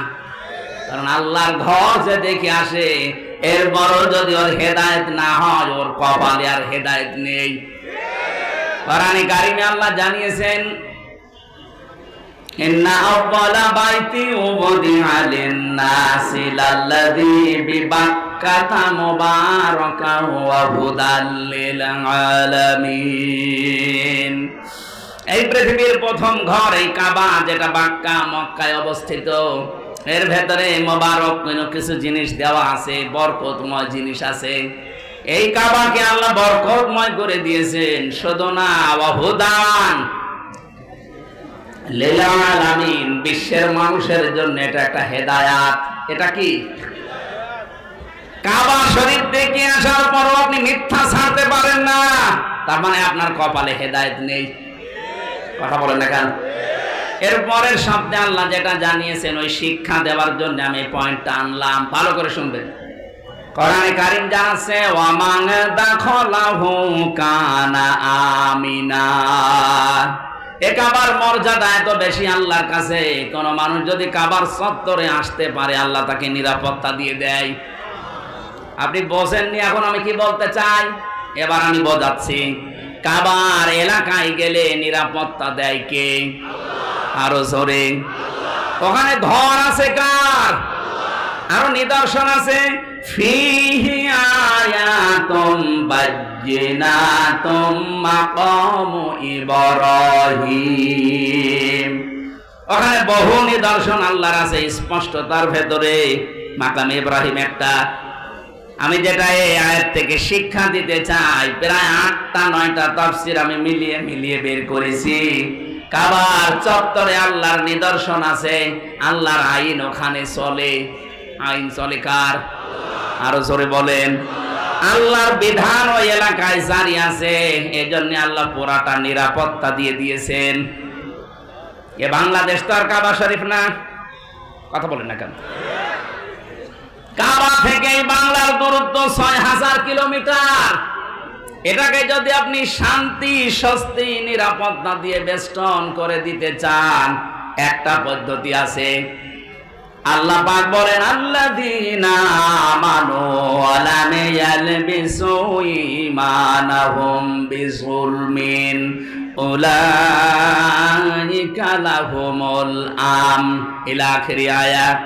কারণ আল্লাহর ঘর যে দেখে আসে, এরপরও যদি ওর হেদায়েত না হয়, ওর কপালে আর হেদায়েত নেই। কোরআনে কারিমে আল্লাহ জানিয়েছেন, ইন্না আউয়ালা বাইতি উযিআ লিন-নাসি লাল্লাযী বিবাক্কাতা মুবারাকান ওয়া হুদাল লিল আলামিন। এই পৃথিবীর প্রথম ঘর এই কাবা, যেটা বাক্কা মক্কায় অবস্থিত। এর ভেতরে মোবারক কিছু জিনিস দেওয়া আছে, বরকতময় জিনিস আছে। এই কাবাকে আল্লাহ বরকতময় করে দিয়েছেন। শুধু না, ওয়া হুদান লিল আলামিন, বিশ্বের মানুষের জন্য এটা একটা হেদায়াত। এটা কি? কাবা শরীফ দেখে আসার পরও আপনি মিথ্যা ছাড়তে পারেন না, তার মানে আপনার কপালে হেদায়েত নেই। কথা বলেন না কেন? এরপরের শব্দে আল্লাহ যেটা জানিয়েছেন, ওই শিক্ষা দেওয়ার জন্য আমি পয়েন্টটা আনলাম। ভালো করে শুনবেন। কোরআনে কারীম জানাচ্ছে, ওয়া মান দাখালাহু কানা আমিনা। এ কাবার মর্যাদা এত বেশি আল্লাহর কাছে, কোন মানুষ যদি কাবার চত্বরে আসতে পারে, আল্লাহ তাকে নিরাপত্তা দিয়ে দেয়। আপনি বোঝেননি এখন আমি কি বলতে চাই? এবার আমি বোঝাচ্ছি। কাবার এলাকায় গেলে নিরাপত্তা দেয় কে? আরো জোরে। ওখানে ঘর আছে কার? আরো নিদর্শন আছে। ফিহি আয়াতুম বাজ্জিনাতুম মাকামু ইব্রাহিম। ওখানে বহু নিদর্শন আল্লাহর আছে স্পষ্ট। তার ভেতরে মাকাম ইব্রাহিম একটা। আমি যেটা এই আয়াত থেকে শিক্ষা দিতে চাই, প্রায় 8টা 9টা তাফসীর আমি মিলিয়ে মিলিয়ে বের করেছি। কাবার চত্বরে আল্লাহর নিদর্শন আছে, আল্লাহর আইন ওখানে চলে। আইন চলে কার? আরো জোরে বলেন। আল্লাহর বিধান ওই এলাকায় জারি আছে, এজন্য আল্লাহ পুরাটা নিরাপত্তা দিয়ে দিয়েছেন। এ বাংলাদেশ তো আর কাবা শরীফ না, কথা বলেন না কেন? কাবা থেকে বাংলার দূরত্ব 6000 কিলোমিটার। এটাকে যদি আপনি শান্তি, স্বস্তি, নিরাপত্তা দিয়ে বেষ্টন করে দিতে চান, একটা পদ্ধতি আছে। আল্লাহ পাক বলেন, আল্লাযীনা আমানু ওয়া লাম ইয়ালবিসু ঈমানাহুম বিযুলমিন উলাইকা লাহুমুল আমন, ইলা আখিরি আয়াত।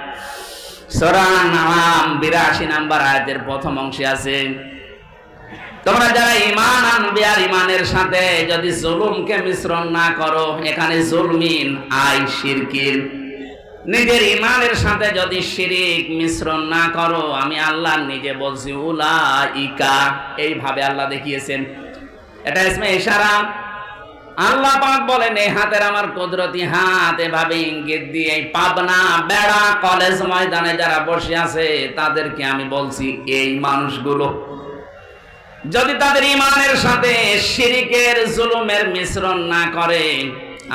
সূরা নাম 82 নম্বর আয়াতের প্রথম অংশে আছে, তোমরা যারা ঈমান আনবে আর ঈমানের সাথে যদি জুলুমকে মিশ্রণ না করো, এখানে জুলমিন আই শিরকিন, নিজের ঈমানের সাথে যদি শিরিক মিশ্রণ না করো, আমি আল্লাহ নিজে বলছি উলাইকা, এইভাবে আল্লাহ দেখিয়েছেন। এটা ইসমে ইশারা। আল্লাহ পাক বলেন, এই হাতের আমার কুদরতি হাত, এভাবে ইঙ্গিত দিয়ে পাবনা বেড়া কলেজ ময়দানে যারা বসে আছে তাদেরকে আমি বলছি, এই মানুষগুলো যদি তাদের ঈমানের সাথে শিরিকের জুলুমের মিশ্রণ না করে,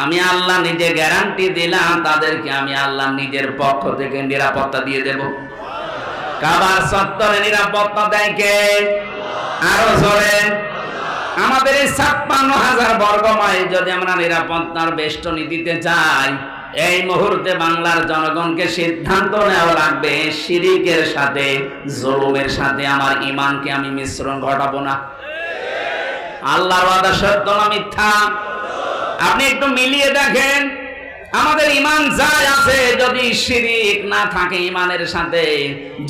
আমি আল্লাহ নিজে গ্যারান্টি দিলাম তাদেরকে আমি আল্লাহ নিজের পক্ষ থেকে নিরাপত্তা দিয়ে দেব। কাবার চত্বরে নিরাপত্তা দেয় কে? আরো জোরে। আমাদের এই 56,000 বর্গ মাইল যদি আমরা নিরাপত্তার বেষ্টনী দিতে চাই, এই মুহূর্তে বাংলার জনগণকে সিদ্ধান্ত নেওয়া লাগবে, শিরিকের সাথে জুলুমের সাথে আমার ঈমানকে আমি মিশ্রণ ঘটাবো না। আল্লাহর ওয়াদা সত্য না মিথ্যা? আপনি একটু মিলিয়ে দেখেন, আমাদের ঈমান যাই আছে, যদি শিরিক না থাকে ঈমানের সাথে,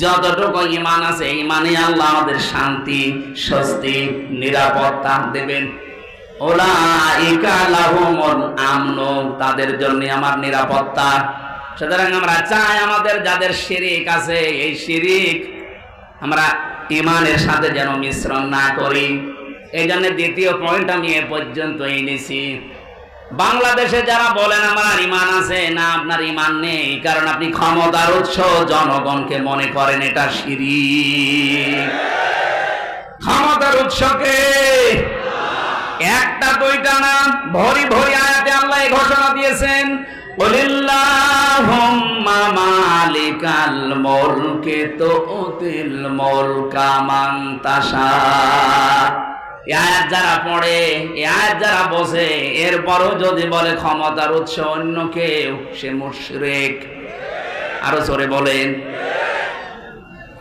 যতটুকু ঈমান আছে ঈমানে আল্লাহ আমাদের শান্তি, স্বস্তি, নিরাপত্তা দেবেন। উলাইকা লাহুমুল আমন, তাদের জন্য আমার নিরাপত্তা। সুতরাং আমরা চাই আমাদের যাদের শিরিক আছে, এই শিরিক আমরা ঈমানের সাথে যেন মিশ্রণ না করি। এই জন্য দ্বিতীয় পয়েন্ট আমি এ পর্যন্ত এনেছি। বাংলাদেশে যারা বলেন আমার ঈমান আছে, না আপনার ঈমান নেই, কারণ আপনি ক্ষমতার উৎস জনগণকে মনে করেন এটা শিরিক। ক্ষমতার উৎসকে একটা দুইটা না, ভরি ভরি আয়াতে আল্লাহ এই ঘোষণা দিয়েছেন, কুলিল্লাহুম্মা মালিকাল মুলকি তুতিল মুলকা মান তাশা। এই আয়াত যারা পড়ে, এই আয়াত যারা বোঝে, এরপরও যদি বলে ক্ষমতার উৎস অন্য কেউ, সে মুশরিক। আরো জোরে বলেন।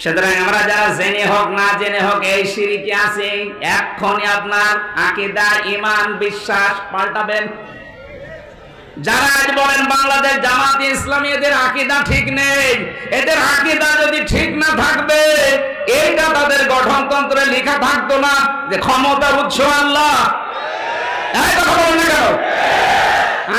সুতরাং আমরা যারা জেনে হোক না জেনে হোক এই শিরিকে আছে, এক্ষুনি আপনার আকীদা, ঈমান, বিশ্বাস পাল্টাবেন। যারা আজ বলেন বাংলাদেশ জামাতে ইসলামী এদের আকীদা ঠিক নেই, এদের আকীদা যদি ঠিক না থাকবে, এইটা তাদের গঠনতন্ত্রে লেখা থাকতো না যে ক্ষমতার উৎস আল্লাহ। এই কথা বলেন না কেন?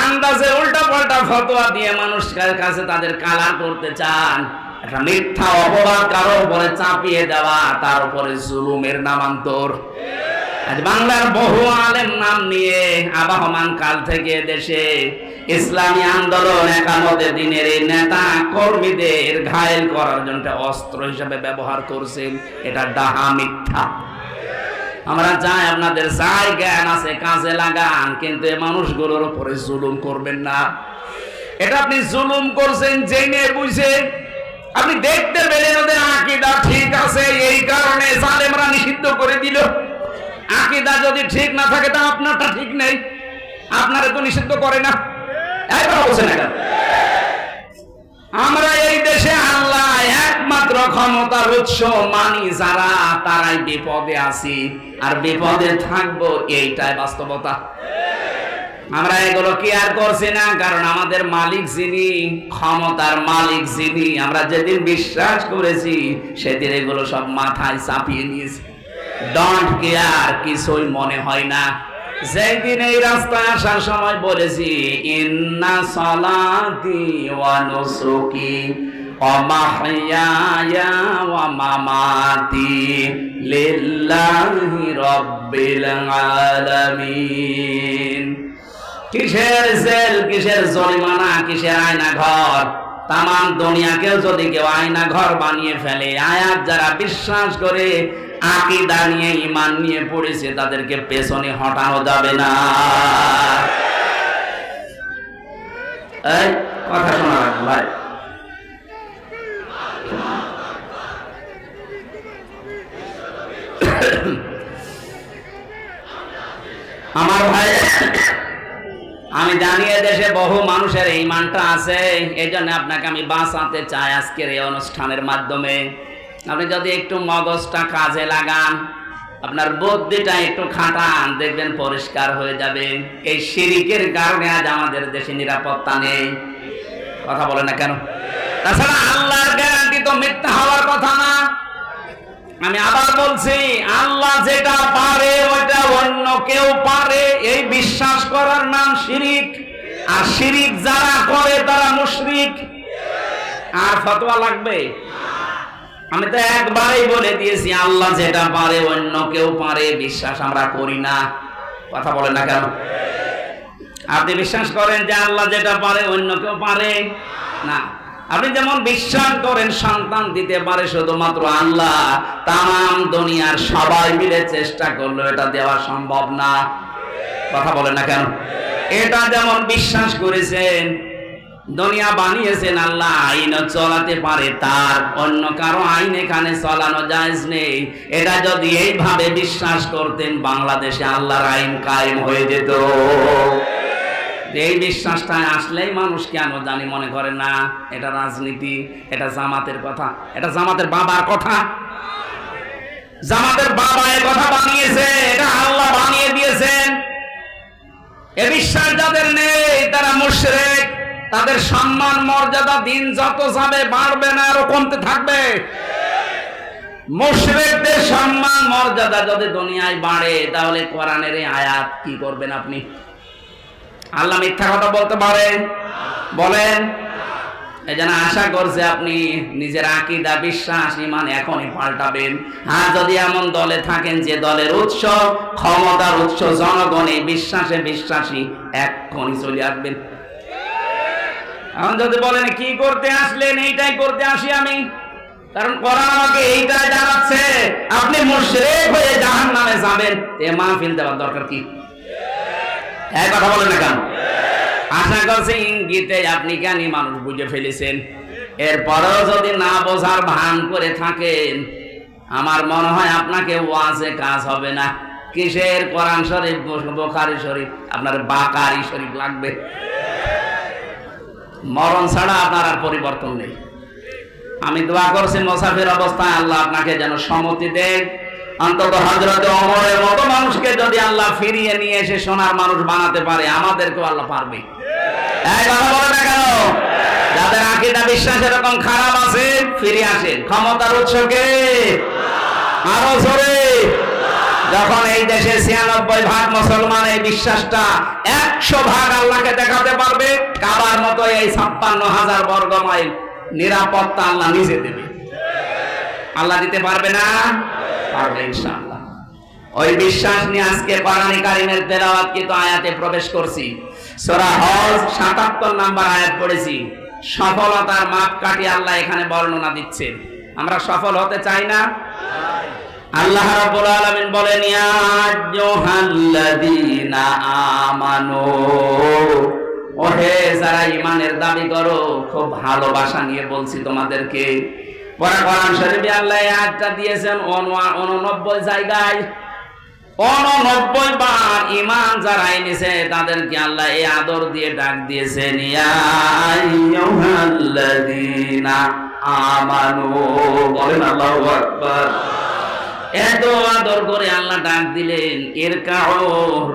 আন্দাজে উল্টা পাল্টা ফতোয়া দিয়ে মানুষের কাছে তাদের কালার করতে চান, একটা মিথ্যা অপবাদ কারোর উপরে চাপিয়ে দেওয়া, তার উপরে জুলুমের নামান্তর। আজ বাংলার বহু আলেম নাম নিয়ে আবাহমান কাল থেকে দেশে ইসলামী আন্দোলন, একামতে দিনের এই নেতা কর্মীদের ঘায়েল করার জন্য অস্ত্র হিসেবে ব্যবহার করছেন। এটা ডাহা, মিথ্যা। আমরা চাই আপনাদের যাই জ্ঞান আছে কাজে লাগান, কিন্তু এই মানুষগুলোর উপরে জুলুম করবেন না। এটা আপনি জুলুম করছেন জেনে বুঝে। আপনি দেখতে পেলেন ওদের আকীদা ঠিক আছে, এই কারণে জালেমরা নিষিদ্ধ করে দিল। আকীদা যদি ঠিক না থাকে, তা আপনারটা ঠিক নেই, আপনারা তো নিষিদ্ধ করে না। আমরা এই দেশে আল্লাহ একমাত্র ক্ষমতার উৎস মানি যারা, তারাই বিপদে আছি আর বিপদে থাকবো, এইটাই বাস্তবতা। আমরা এগুলো কেয়ার করছি না, কারণ আমাদের মালিক যিনি, ক্ষমতার মালিক যিনি, আমরা যেদিন বিশ্বাস করেছি সেদিন এগুলো সব মাথায় চাপিয়ে নিয়েছি। ডোন্ট কেয়ার, কিছুই মনে হয় না। যেদিন এই রাস্তায় আসার সময় বলেছি, ইন্না সালাতি ওয়া নুসুকি ওয়া মাহইয়ায়া ওয়া মামাতি লিল্লাহি রাব্বিল আলামিন। কিসের জেল, কিসের জরিমানা, কিসের আয়না ঘর? তামাম দুনিয়াকেও যদি কেউ আয়না ঘর বানিয়ে ফেলে, আয়াত যারা বিশ্বাস করে আকীদা নিয়ে ঈমান নিয়ে পড়েছে তাদেরকে পেছনে হটানো যাবে না। এই কথা শোনা রাখবেন ভাই। আমার ভাই, আমি জানি দেশে বহু মানুষের এই ইমানটা আছে, এই জন্য আপনাকে আমি বাঁচাতে চাই আজকের এই অনুষ্ঠানের মাধ্যমে। আপনি যদি একটু মগজটা কাজে লাগান, আপনার বুদ্ধিটা একটু খাটান, দেখবেন পরিষ্কার হয়ে যাবে। এই শিরিকের কারণে আজ আমাদের দেশে নিরাপত্তা নেই। কথা বলে না কেন? তাছাড়া আল্লাহর গ্যারান্টি তো মিথ্যা হওয়ার কথা না। আমি আবার বলছি, আল্লাহ যেটা পারে ওইটা অন্য কেউ পারে, এই বিশ্বাস করার নাম শিরিক। আর শিরিক যারা করে তারা মুশরিক। আর ফতোয়া লাগবে? আমি তো একবারই বলে দিয়েছি, আল্লাহ যেটা পারে অন্য কেউ পারে, বিশ্বাস আমরা করি না। কথা বলেন না কেন? আপনি বিশ্বাস করেন যে আল্লাহ যেটা পারে অন্য কেউ পারে না? আপনি যেমন বিশ্বাস করেন সন্তান দিতে পারে শুধুমাত্র আল্লাহ, তাম দুনিয়ার সবাই মিলে চেষ্টা করলো এটা দেওয়া সম্ভব না। কথা বলেন না কেন? এটা যেমন বিশ্বাস করেছেন দুনিয়া বানিয়েছেন আল্লাহ, আইন চলাতে পারে, তার অন্য কারো আইন এখানে চালানো জায়েজ নেই। এটা যদি এইভাবে বিশ্বাস করতেন, বাংলাদেশে আল্লাহর আইন কায়েম হয়ে যেত। এই বিশ্বাসটা আসলেই মানুষ কেন জানি মনে করে না এটা রাজনীতি, এটা জামাতের কথা, এটা জামাতের বাবার কথা। জামাতের বাবা এ কথা বানিয়েছে, এটা আল্লাহ বানিয়ে দিয়েছেন। এ বিশ্বাস যাদের নেই তারা মুশরিক। তাদের সম্মান মর্যাদা দিন যত যাবে বাড়বে না, আরো কমতে থাকবে। মুশরিকদের সম্মান মর্যাদা যদি দুনিয়ায় বাড়ে, তাহলে কোরআনের এই আয়াত কি করবেন আপনি? আল্লাহ মিথ্যা কথা বলতে পারেন? বলেন। এই জন্য আশা করছে আপনি নিজের আকীদা, বিশ্বাস, ঈমান এখনই পাল্টাবেন। হ্যাঁ, যদি এমন দলে থাকেন যে দলের উৎস, ক্ষমতার উৎস জনগণ, এই বিশ্বাসে বিশ্বাসী, এখনই চলে আসবেন। এখন যদি বলেন কি করতে আসলেন, এইটাই করতে আসি আমি, কারণ কোরআন আমাকে এইটাই জানাচ্ছে আপনি মুশরিক হয়ে জাহান্নামে যাবেন, এ মাহফিল দেওয়ার দরকার কি? এক কথা বলেন না কেন? আশা করছি ইঙ্গিতে আপনি জ্ঞানী মানুষ বুঝে ফেলেছেন। এরপরেও যদি না বোঝার ভান করে থাকেন, আমার মনে হয় আপনাকে ওয়াজে কাজ হবে না। কিসের কোরআন শরীফ, বুখারী শরীফ, আপনার বাকারি শরীফ লাগবে। মরণ ছাড়া আপনার আর পরিবর্তন নেই। আমি দোয়া করছি মুসাফির অবস্থায় আল্লাহ আপনাকে যেন সম্মতি দেন। অন্তত হযরত ওমরের মতো মানুষকে যদি আল্লাহ ফিরিয়ে নিয়ে এসে সোনার মানুষ বানাতে পারে, আমাদেরকেও আল্লাহ পারবে। এই কথা বলে না কেন? যাদের আকীদা বিশ্বাস এরকম খারাপ আছে, ফিরে আসেন। ক্ষমতার উৎসকে আরো জোরে। যখন এই দেশে ৯৬% মুসলমান এই বিশ্বাসটা ১০০% আল্লাহকে দেখাতে পারবে, কাবার মতো এই ৫৬,০০০ বর্গ মাইল নিরাপত্তা আল্লাহ নিজে দেবে। আল্লাহ দিতে পারবে না? পারবে ইনশাআল্লাহ। ওই বিশ্বাস নিয়ে আজকে কোরআন কারীমের তেলাওয়াতকৃত আয়াতে প্রবেশ করছি। সূরা হজ ৭৭ নম্বর আয়াত পড়েছি। সফলতার মাপকাঠি আল্লাহ এখানে বর্ণনা দিচ্ছেন। আমরা সফল হতে চাই না? আল্লাহ রাব্বুল আলামিন বলেন, ইয়া আইয়ুহাল্লাযীনা আমানু, ওহে যারা ঈমানের দাবি করো, খুব ভালোবাসা নিয়ে বলছি তোমাদেরকে। কোরআন শরীফে আল্লাহ এই আয়াতটা দিয়েছেন ৮৯ জায়গায়। ৮৯ বার ঈমান যারা এনেছে তাদেরকে আল্লাহ এই আদর দিয়ে ডাক দিয়েছেন, ইয়া আইয়ুহাল্লাযীনা আমানু। বলেন আল্লাহু আকবার। এত আদর করে আল্লাহ ডাক দিলেন, ইরকাউ,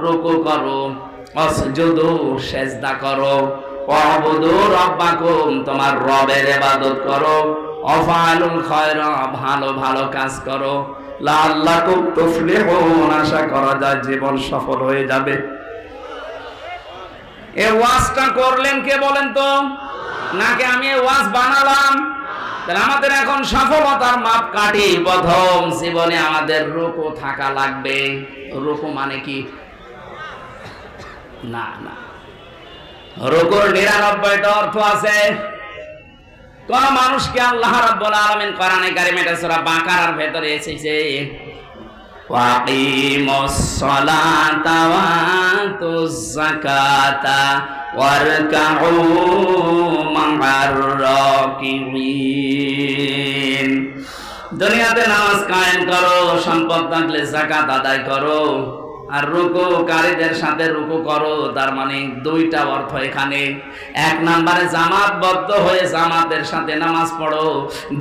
রুকু করো, ওয়াসজুদু, সিজদা করো, ওয়াবুদু রাব্বাকুম, তোমার রবের ইবাদত করো, ওয়াফআলুল খায়রা, ভালো ভালো কাজ করো, লাআল্লাকুম তুফলিহুন, আশা করা যায় জীবন সফল হয়ে যাবে। এই ওয়াজটা করলেন কে বলেন তো? নাকি আমি এই ওয়াজ বানালাম? তাহলে আমাদের এখন সফলতার মাপকাঠি প্রথম জীবনে আমাদের রুকু থাকা লাগবে। রুকু মানে কি? না না, রুকুর ৯৯টা অর্থ আছে। কোন মানুষকে আল্লাহ রাব্বুল আলামিন কোরআনে কারিমে সূরা বাকারার ভেতরে এসেছে, ওয়াকিমুস সালাতা ওয়া আতুজ যাকাতা ওয়ারকাউ মা'আর রাকিবিন। দুনিয়াতে নামাজ কায়েম করো, সম্পদ থাকলে যাকাত আদায় করো, আর রুকুকারীদের সাথে রুকু করো। তার মানে দুইটা অর্থ এখানে। এক নম্বরে জামাতবদ্ধ হয়ে জামাতের সাথে নামাজ পড়ো,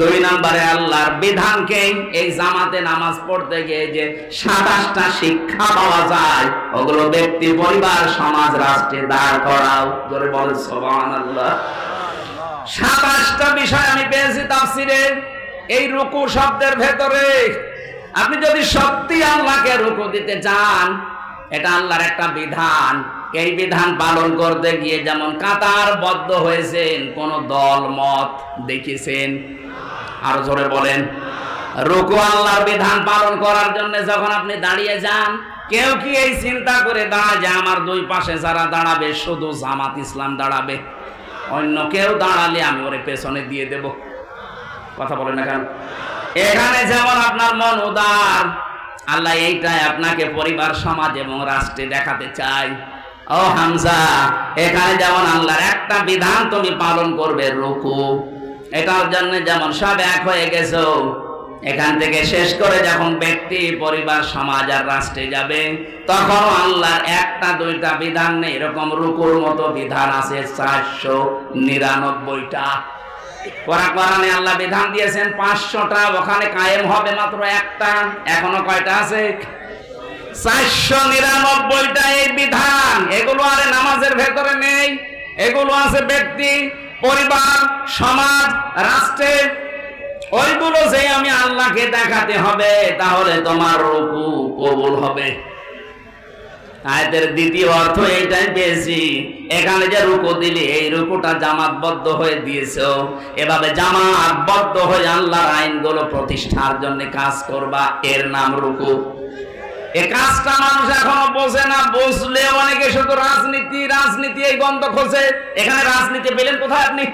দুই নম্বরে আল্লাহর বিধানকে এই জামাতে নামাজ পড়তে গিয়ে যে ২৭টা শিক্ষা পাওয়া যায়, ওগুলো ব্যক্তি, পরিবার, সমাজ, রাষ্ট্রে দাঁড় করাও। জোরে বলে সুবহানাল্লাহ। ২৭টা বিষয় আমি পেয়েছি তাফসিরে এই রুকু শব্দের ভেতরে। আপনি যদি সত্যি আল্লাহকে রুকু দিতে চান, এটা আল্লাহর একটা বিধান। এই বিধান পালন করতে গিয়ে যেমন কাতারবদ্ধ হয়েছেন, কোন দল মত দেখেছেন? আরো জোরে বলেন। রুকু আল্লাহর বিধান পালন করার জন্য যখন আপনি দাঁড়িয়ে যান, কেউ কি এই চিন্তা করে দাঁড়ায় যে আমার দুই পাশে যারা দাঁড়াবে শুধু জামাত ইসলাম দাঁড়াবে, অন্য কেউ দাঁড়ালে আমি ওরে পেছনে দিয়ে দেব? কথা বলেন না কেন? এখানে যেমন আপনার মন উদার, আল্লাহ এইটাই আপনাকে পরিবার, সমাজ এবং রাষ্ট্রে দেখাতে চাই। ও হামজা, এখানে যেমন আল্লাহর একটা বিধান তুমি পালন করবে, রুকু, এটার জন্য যেমন সব এক হয়ে গেছো, এখান থেকে শেষ করে যখন ব্যক্তি, পরিবার, সমাজ আর রাষ্ট্রে যাবে, তখন আল্লাহর একটা দুইটা বিধান নেই, এরকম রুকুর মতো বিধান আছে ৪৯৯টা। কোরআনে আল্লাহ বিধান দিয়েছেন ৫০০টা, ওখানে কায়েম হবে মাত্র একটা। এখনো কয়টা আছে? ৪৯৯টা এই বিধান। এগুলো আর নামাজের ভেতরে নেই, এগুলো আছে ব্যক্তি, পরিবার, সমাজ, রাষ্ট্রে। ওইগুলো যে আমি আল্লাহকে দেখাতে হবে, তাহলে তোমার রুকু কবুল হবে। আয়াতের দ্বিতীয় অর্থ এইটাই পেয়েছি, এখানে যে রুকু দিলি, এই রুকুটা জামাতবদ্ধ হয়ে দিয়েছো, এভাবে জামাতবদ্ধ হয়ে আল্লাহর আইনগুলো প্রতিষ্ঠার জন্য কাজ করবা, এর নাম রুকু। এই কাজটা মানুষ এখনো বোঝে না, বুঝলে অনেকে শুধু রাজনীতি রাজনীতি এই গন্ধ খোঁজে। এখানে রাজনীতি পেলেন কোথায় আপনি?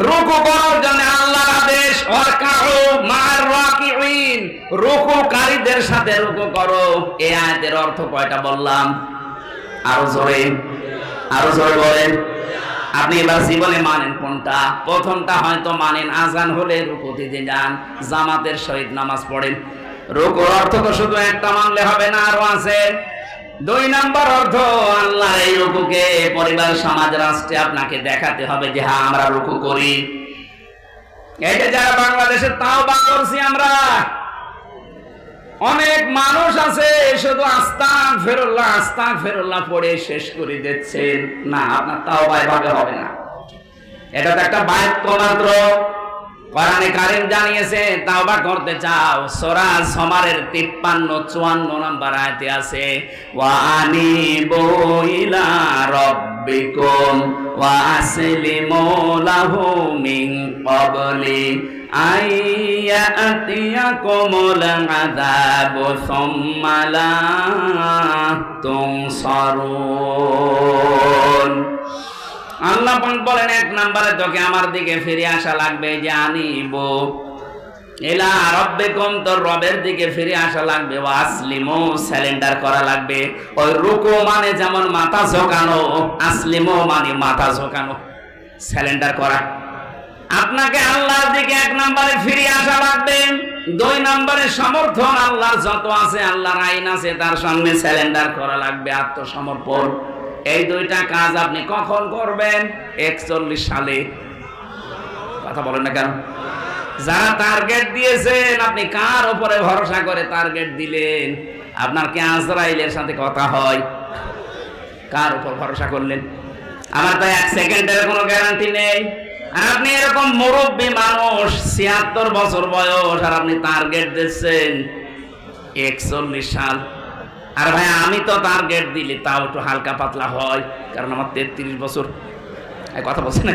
রুকু করার জন্য আল্লাহর আদেশ, ওয়ারকাউ মা'আর রাকিবিন, রুকুকারীদের সাথে রুকু করো। এই আয়াতের অর্থ কয়টা বললাম? আরো জোরে বলেন। আপনি এবার জীবনে মানেন কোনটা? প্রথমটা হয়তো মানেন, আজান হলে রুকু দিতে যান, জামাতের সহিত নামাজ পড়েন। রুকুর অর্থ তো শুধু একটা মানলে হবে না, আরো আছে। দুই নাম্বার অর্থ, আল্লাহ এই রুকুকে পরিবার, সমাজ, রাষ্ট্রে আপনাকে দেখাতে হবে যে হ্যাঁ আমরা রুকু করি। এই যে যারা বাংলাদেশে তাওবা করছি আমরা, অনেক মানুষ আছে শুধু আস্তাগফিরুল্লাহ আস্তাগফিরুল্লাহ পড়ে শেষ করে দিচ্ছেন। না, আপনার তাওবা এভাবে হবে না। এটা তো একটা বাক্য মাত্র। কোরআনে কারীম জানিয়েছে, তাওবা করতে চাও, সূরা জুমারের ৫৩-৫৪ নম্বর আয়াতে আছে, ওয়া আনিবু ইলা রাব্বিকুম ওয়া আসলিমু লাহু মিন ক্বাবলি আইয়াতিয়াকুমুল আযাবু সুম্মা লা তুনসারুন। আল্লাহ বলেন, এক নম্বরে তোকে আমার দিকে ফিরে আসা লাগবে, যে আনিবু ইলা রাব্বিকুম, তোর রবের দিকে ফিরে আসা লাগবে, ওয়া আসলিমু, সারেন্ডার করা লাগবে। ওই রুকু মানে যেমন মাথা ঝোঁকানো, আসলিমু মানে মাথা ঝোঁকানো, সারেন্ডার করা। আপনাকে আল্লাহর দিকে এক নম্বরে ফিরে আসা লাগবে। দুই নম্বরে সমর্থন আল্লাহর যত আছে, আল্লাহর আইন আছে, তার সামনে সারেন্ডার করা লাগবে, আত্মসমর্পণ। এই দুইটা কাজ আপনি কখন করবেন? ৪১ সালে। কথা বলেন না কেন? যারা টার্গেট দিয়েছেন, আপনি কার উপরে ভরসা করে টার্গেট দিলেন? আপনার কি আজরাইলের সাথে কথা হয়? কার উপর ভরসা করলেন? আমার তো ১ সেকেন্ডের কোনো গ্যারান্টি নেই। আর আপনি এরকম মুরব্বী মানুষ, ৭৬ বছর বয়স, আর আপনি টার্গেট দিচ্ছেন ৪১ সাল। আর ভাই, আমি তো টার্গেট দিলে তাও একটু হালকা পাতলা হয়, কারণ আমার ৩৩ বছর। কথা বলছে না?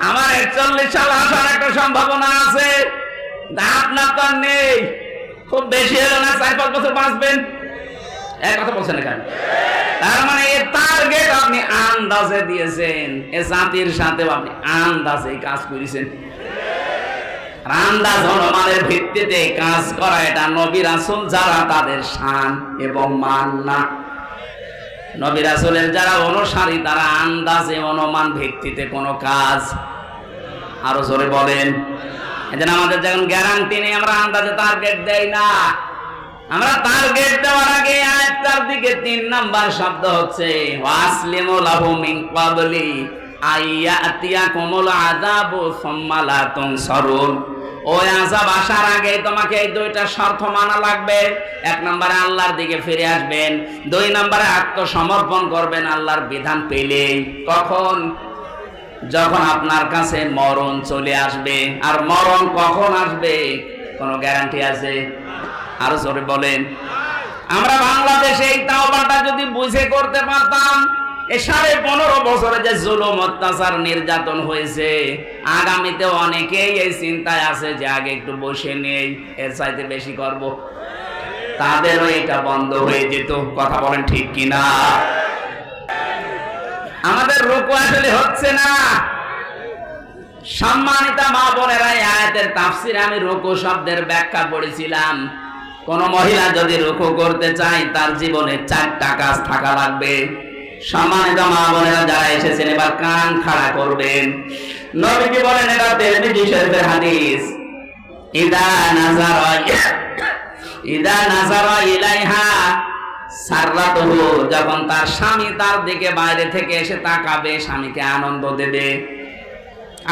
আমার 41 সাল আসার একটা সম্ভাবনা আছে, আপনার তো নেই। খুব বেশি হলো না 4-5 বছর বাঁচবেন, এক কথা বলছেন এখানে। তার মানে এই টার্গেট আপনি আন্দাজে দিয়েছেন, এ জাতির সাথে আপনি আন্দাজে কাজ করেছেন। আন্দাজ অনুমানের ভিত্তিতে কাজ করা এটা নবী রাসূল যারা তাদের শান এবং মান না। নবী রাসূলের যারা অনুসারী তারা আন্দাজে অনুমান ভিত্তিতে কোনো কাজ, আরো জোরে বলেন। এজন্য আমাদের যখন গ্যারান্টি নেই আমরা আন্দাজে টার্গেট দেই না। আমরা টার্গেট দেওয়ার আগে আয়াতটার দিকে 3 নাম্বার শব্দ হচ্ছে ওয়াসলিমু লাহু মিন ক্বাবলি আইয়াতিয়াকুমুল আযাবু সুম্মা লা তুনসারুন। ওই আযাব আসার আগে তোমাকে এই 2টা শর্ত মানা লাগবে। 1 নম্বরে আল্লাহর দিকে ফিরে আসবেন, 2 নম্বরে আত্মসমর্পণ করবেন আল্লাহর বিধান পেলেই। কখন? যখন আপনার কাছে মরণ চলে আসবে। আর মরণ কখন আসবে কোনো গ্যারান্টি আছে? আরো জোরে বলেন। আমরা বাংলাদেশে এই তাওবাটা যদি বুঝে করতে পারতাম, এই 15.5 বছরে যে জুলুম অত্যাচার নির্যাতন হয়েছে, আগামীতে অনেকেই এই চিন্তায় আছে যে আগে একটু বসে নেই, এর চাইতে বেশি করব, তাদেরও এটা বন্ধ হয়ে যেত। কথা বলেন ঠিক কিনা? আমাদের রুকু আসলে হচ্ছে না। সম্মানিত মা বোনেরা, এই আয়াতের তাফসিরে আমি রুকু শব্দের ব্যাখ্যা পড়েছিলাম। কোন মহিলা যদি রুকু করতে চায় তার জীবনে 4টা কাজ থাকা লাগবে। সম্মানিত মা বোনেরা যারা এসেছেন এবার কান খাড়া করবেন। নবীজি বলেন, এটা তিরমিজি শরীফের হাদিস, ইদা নাযারা ইলাইহা সাররাতুহু, যখন তার স্বামী তার দিকে বাইরে থেকে এসে তাকাবে, স্বামীকে আনন্দ দেবে।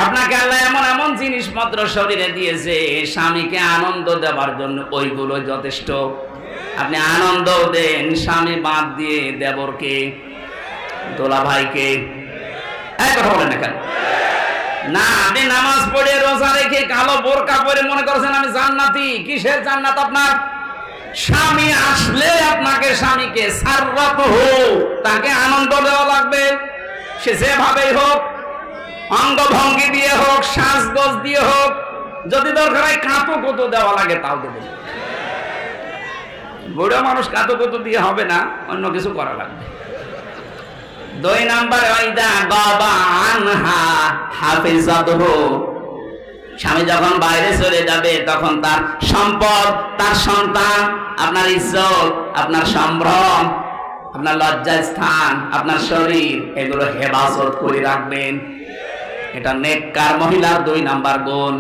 আপনাকে আল্লাহ এমন এমন জিনিসপত্র শরীরে দিয়েছে, স্বামীকে আনন্দ দেওয়ার জন্য ওইগুলো যথেষ্ট। আপনি আনন্দ দেন স্বামী বাদ দিয়ে দেবরকে, দোলা ভাইকে। এই কথা বলেন না কেন? না, আপনি নামাজ পড়ে রোজা রেখে কালো বোরকা পরে মনে করছেন আমি জান্নাতি। কিসের জান্নাত আপনার? স্বামী আসলে আপনাকে স্বামীকে সাররাতুহু, তাকে আনন্দ দেওয়া লাগবে। সে যেভাবেই হোক, অঙ্গভঙ্গি দিয়ে হোক, সাজগোজ দিয়ে হোক, যদি দরকার হয় কাঁতো কুতো দেওয়া লাগে তাও দেবে। বুড়ো মানুষ কাঁতো কুতো দিয়ে হবে না, অন্য কিছু করা লাগবে। 2 নম্বরে ওয়াইদা গাবা আনহা হাফিজাতুহু, স্বামী যখন বাইরে চলে যাবে তখন তার সম্পদ, তার সন্তান, আপনার ইজ্জত, আপনার সম্ভ্রম, আপনার লজ্জাস্থান, আপনার শরীর, এগুলো হেফাজত করে রাখবেন। এটা নেককার মহিলার 2 নাম্বার গুণ।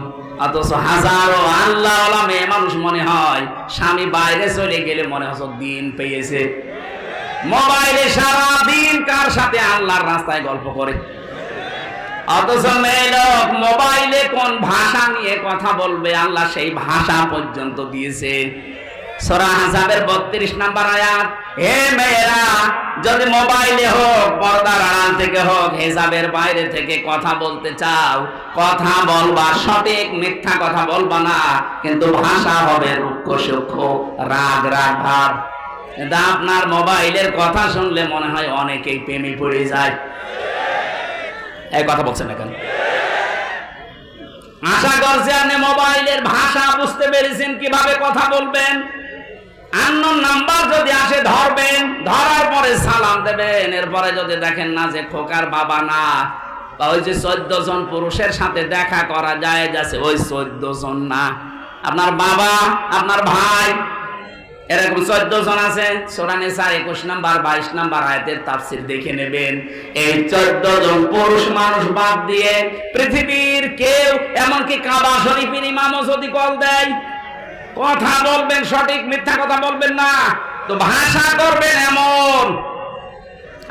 অথচ হাজারো আল্লাহওয়ালা মেয়ে মানুষ মনে হয় স্বামী বাইরে চলে গেলে মনে হয় দিন পেয়েছে। মোবাইলে সারা দিন কার সাথে আল্লাহর রাস্তায় গল্প করে। অথচ মেয়ে লোক মোবাইলে কোন ভাষা নিয়ে কথা বলবে আল্লাহ সেই ভাষা পর্যন্ত দিয়েছে। সূরা আহজাবের 32 নম্বর আয়াত, হে মেয়েরা, যদি মোবাইলে হোক, পর্দার আড়াল থেকে হোক, হিজাবের বাইরে থেকে কথা বলতে চাও, কথা বলবা সঠিক, মিথ্যা কথা বলবা না, কিন্তু ভাষা হবে রুক্ষ সূক্ষ্ম, রাগ রাগ ভাব। এটা আপনার মোবাইলের কথা শুনলে মনে হয় অনেকেই প্রেমে পড়ে যায়। এই কথা বলছেন না কেন? আশা করছি আপনি মোবাইলের ভাষা বুঝতে পেরেছেন, কিভাবে কথা বলবেন। আননোন নাম্বার যদি আসে ধরবেন, ধরার পরে সালাম দেবেন। এরপরে যদি দেখেন না যে খোকার বাবা না, বা ওই যে 14 জন পুরুষের সাথে দেখা করা যায় যাচ্ছে, ওই 14 জন না, আপনার বাবা, আপনার ভাই, এরকম 14 জন আছে। সূরা নিসা 21 নম্বর 22 নম্বর আয়াতের তাফসীর দেখে নেবেন। এই 14 জন পুরুষ মানুষ বাদ দিয়ে পৃথিবীর কেউ, এমনকি কাবা শরীফের ইমামও যদি কল দেয়, কথা বলবেন সঠিক, মিথ্যা কথা বলবেন না। তো ভাষা করবেন এমন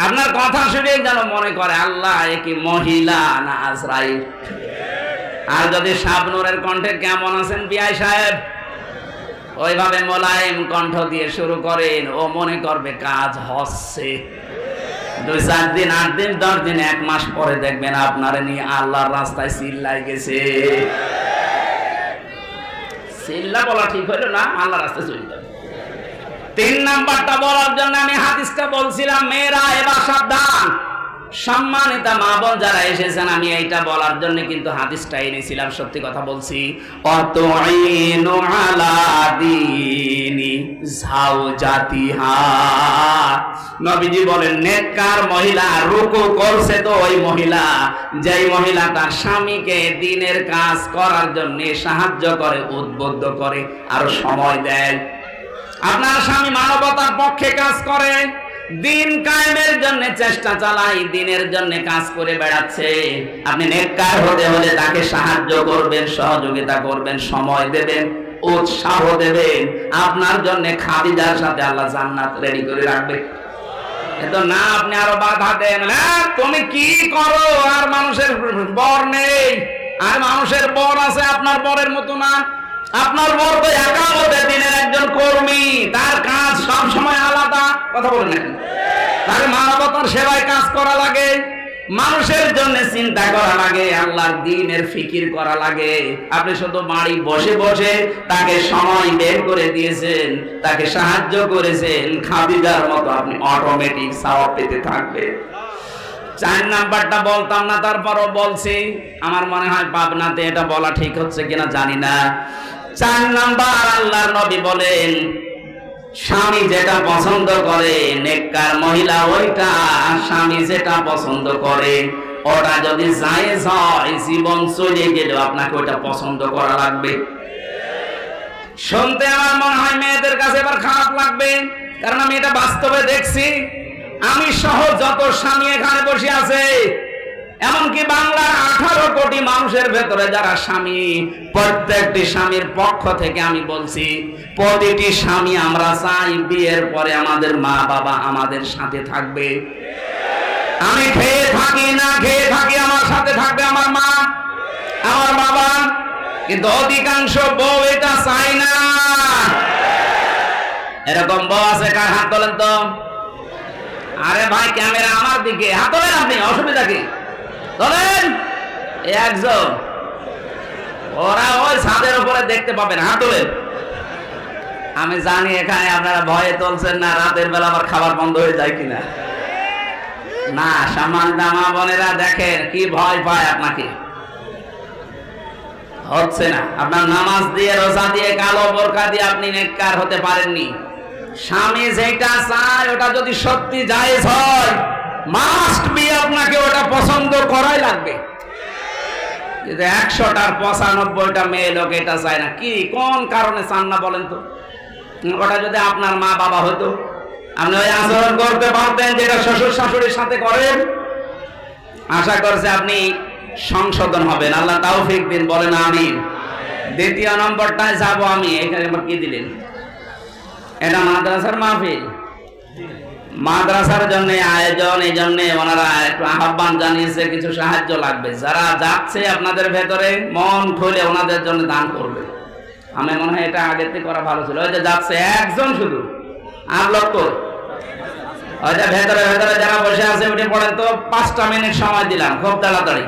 আপনার কথা শুনে যেন মনে করে আল্লাহ এ কি মহিলা না আজরাইল। আর যদি শাবনুরের কণ্ঠে কেমন আছেন বিআই সাহেব, ওইভাবে মোলায়েম কণ্ঠ দিয়ে শুরু করেন, ও মনে করবে কাজ হচ্ছে। 2-4 দিন, 8 দিন, 10 দিন, 1 মাস পরে দেখবেন আপনার নিয়ে আল্লাহর রাস্তায় চিল্লাই গেছে। চিল্লা বলা ঠিক হলো না, আল্লাহর রাস্তায় চলে যাবে। 3 নাম্বারটা বলার জন্য আমি হাদিসটা বলছিলাম, মেয়েরা এবার সাবধান। সম্মানিত মা বোন যারা এসেছেন, আমি এইটা বলার জন্য কিন্তু হাদিসটা এনেছিলাম, সত্যি কথা বলছি। অতঈনু আলা দীনি যাওজাতিহা, নবীজি বলেন নেককার মহিলা রুকু করছে তো ওই মহিলা, যেই মহিলা তার স্বামীকে দ্বীনের কাজ করার জন্য সাহায্য করে, উদ্বুদ্ধ করে, আর সময় দেয়। আপনার স্বামী মানবতার পক্ষে কাজ করে, দিন কায়েমের জন্য চেষ্টা চালাই, দিনের জন্য কাজ করে বেড়াচ্ছে, আপনি নেককার হতে হলে তাকে সাহায্য করবেন, সহযোগিতা করবেন, সময় দেবেন, উৎসাহ দেবেন। আপনার জন্য খাদিজার সাথে আল্লাহ জান্নাত রেডি করে রাখবে। কিন্তু না, আপনি আরো বাধা দেন, তুমি কি করো, আর মানুষের বর নেই, আর মানুষের বর আছে, আপনার বরের মতো না। আপনার বর তো একামতের দিনের একজন কর্মী, তার কাজ সব সময় আলাদা। কথা বলেন না, তার মানবতার সেবায় কাজ করা লাগে, মানুষের জন্য চিন্তা করা লাগে, আল্লাহর দ্বীনের ফিকির করা লাগে। আপনি শুধু বাড়ি বসে বসে তাকে সময় বের করে দিয়েছেন, তাকে সাহায্য করেছেন, খাদিজার মতো আপনি অটোমেটিক সওয়াব পেতে থাকবেন। 4 নাম্বারটা বলতাম না, তারপরও বলছি, আমার মনে হয় পাবনাতে এটা বলা ঠিক হচ্ছে কিনা জানি না। 4 নাম্বার, আল্লাহর নবী বলেন স্বামী যেটা পছন্দ করে, নেককার মহিলা ওইটা স্বামী যেটা পছন্দ করে, ওটা যদি জায়েজ হয়, জীবন চলে গেলেও আপনাকে ওইটা পছন্দ করা লাগবে। শুনতে আমার মনে হয় মেয়েদের কাছে এবার খারাপ লাগবে, কারণ আমি এটা বাস্তবে দেখছি। আমি সহ যত স্বামী এখানে বসে আছে, এমনকি বাংলার 18 কোটি মানুষের ভেতরে যারা স্বামী, প্রত্যেকটি স্বামীর পক্ষ থেকে আমি বলছি, প্রতিটি স্বামী আমরা চাই বিয়ের পরে আমাদের মা বাবা আমাদের সাথে থাকবে। আমি খেয়ে থাকি না খেয়ে থাকি, আমার সাথে থাকবে আমার মা, আমার বাবা। কিন্তু অধিকাংশ বউ এটা চাই না। এরকম বউ আছে কার? হাত তোলেন তো। আরে ভাই, ক্যামেরা আমার দিকে, হাত তোলেন আপনি, অসুবিধা কি? তোলেন একজন, ওরা ওই ছাদের উপরে দেখতে পাবেন, হাত তোলেন। আমি জানি এখানে আপনারা ভয়ে তুলছেন না, রাতের বেলা আবার খাবার বন্ধ হয়ে যায় কিনা। না, সামান্য মা বোনেরা দেখেন কি ভয় পায় আপনাকে। হচ্ছে না, আপনার নামাজ দিয়ে, রোজা দিয়ে, কালো বোরকা দিয়ে আপনি নেককার হতে পারেননি। স্বামী যেটা চায় ওটা যদি সত্যি জায়েজ হয়, মাস্ট বি আপনাকে ওটা পছন্দ করাই লাগবে। 100টার 95টা মেয়ে লোক এটা চায় না, কি কোন কারণে চান না বলেন তো? ওটা যদি আপনার মা বাবা হতো, আপনি ওই আচরণ করতে পারতেন যেটা শ্বশুর শাশুড়ির সাথে করেন। আশা করছে আপনি সংশোধন হবেন, আল্লাহ তাওফিক দিন, বলেন আমিন। 2য় নম্বরটায় যাব আমি। এখানে কি দিলেন? এটা মাদ্রাসার মাহফিল, মাদ্রাসার জন্য আয়োজন, এই জন্য ওনারা একটু আহ্বান জানিয়েছে, কিছু সাহায্য লাগবে। যারা যাচ্ছে আপনাদের ভেতরে মন খুলে ওনাদের জন্য দান করবে। আমি মনে হয় এটা আগে থেকে করা ভালো ছিল। ওই যে যাচ্ছে একজন শুধু, 8 লক্ষ, ওই যে ভেতরে ভেতরে যারা বসে আছে উঠে পড়েন তো। 5টা মিনিট সময় দিলাম, খুব তাড়াতাড়ি।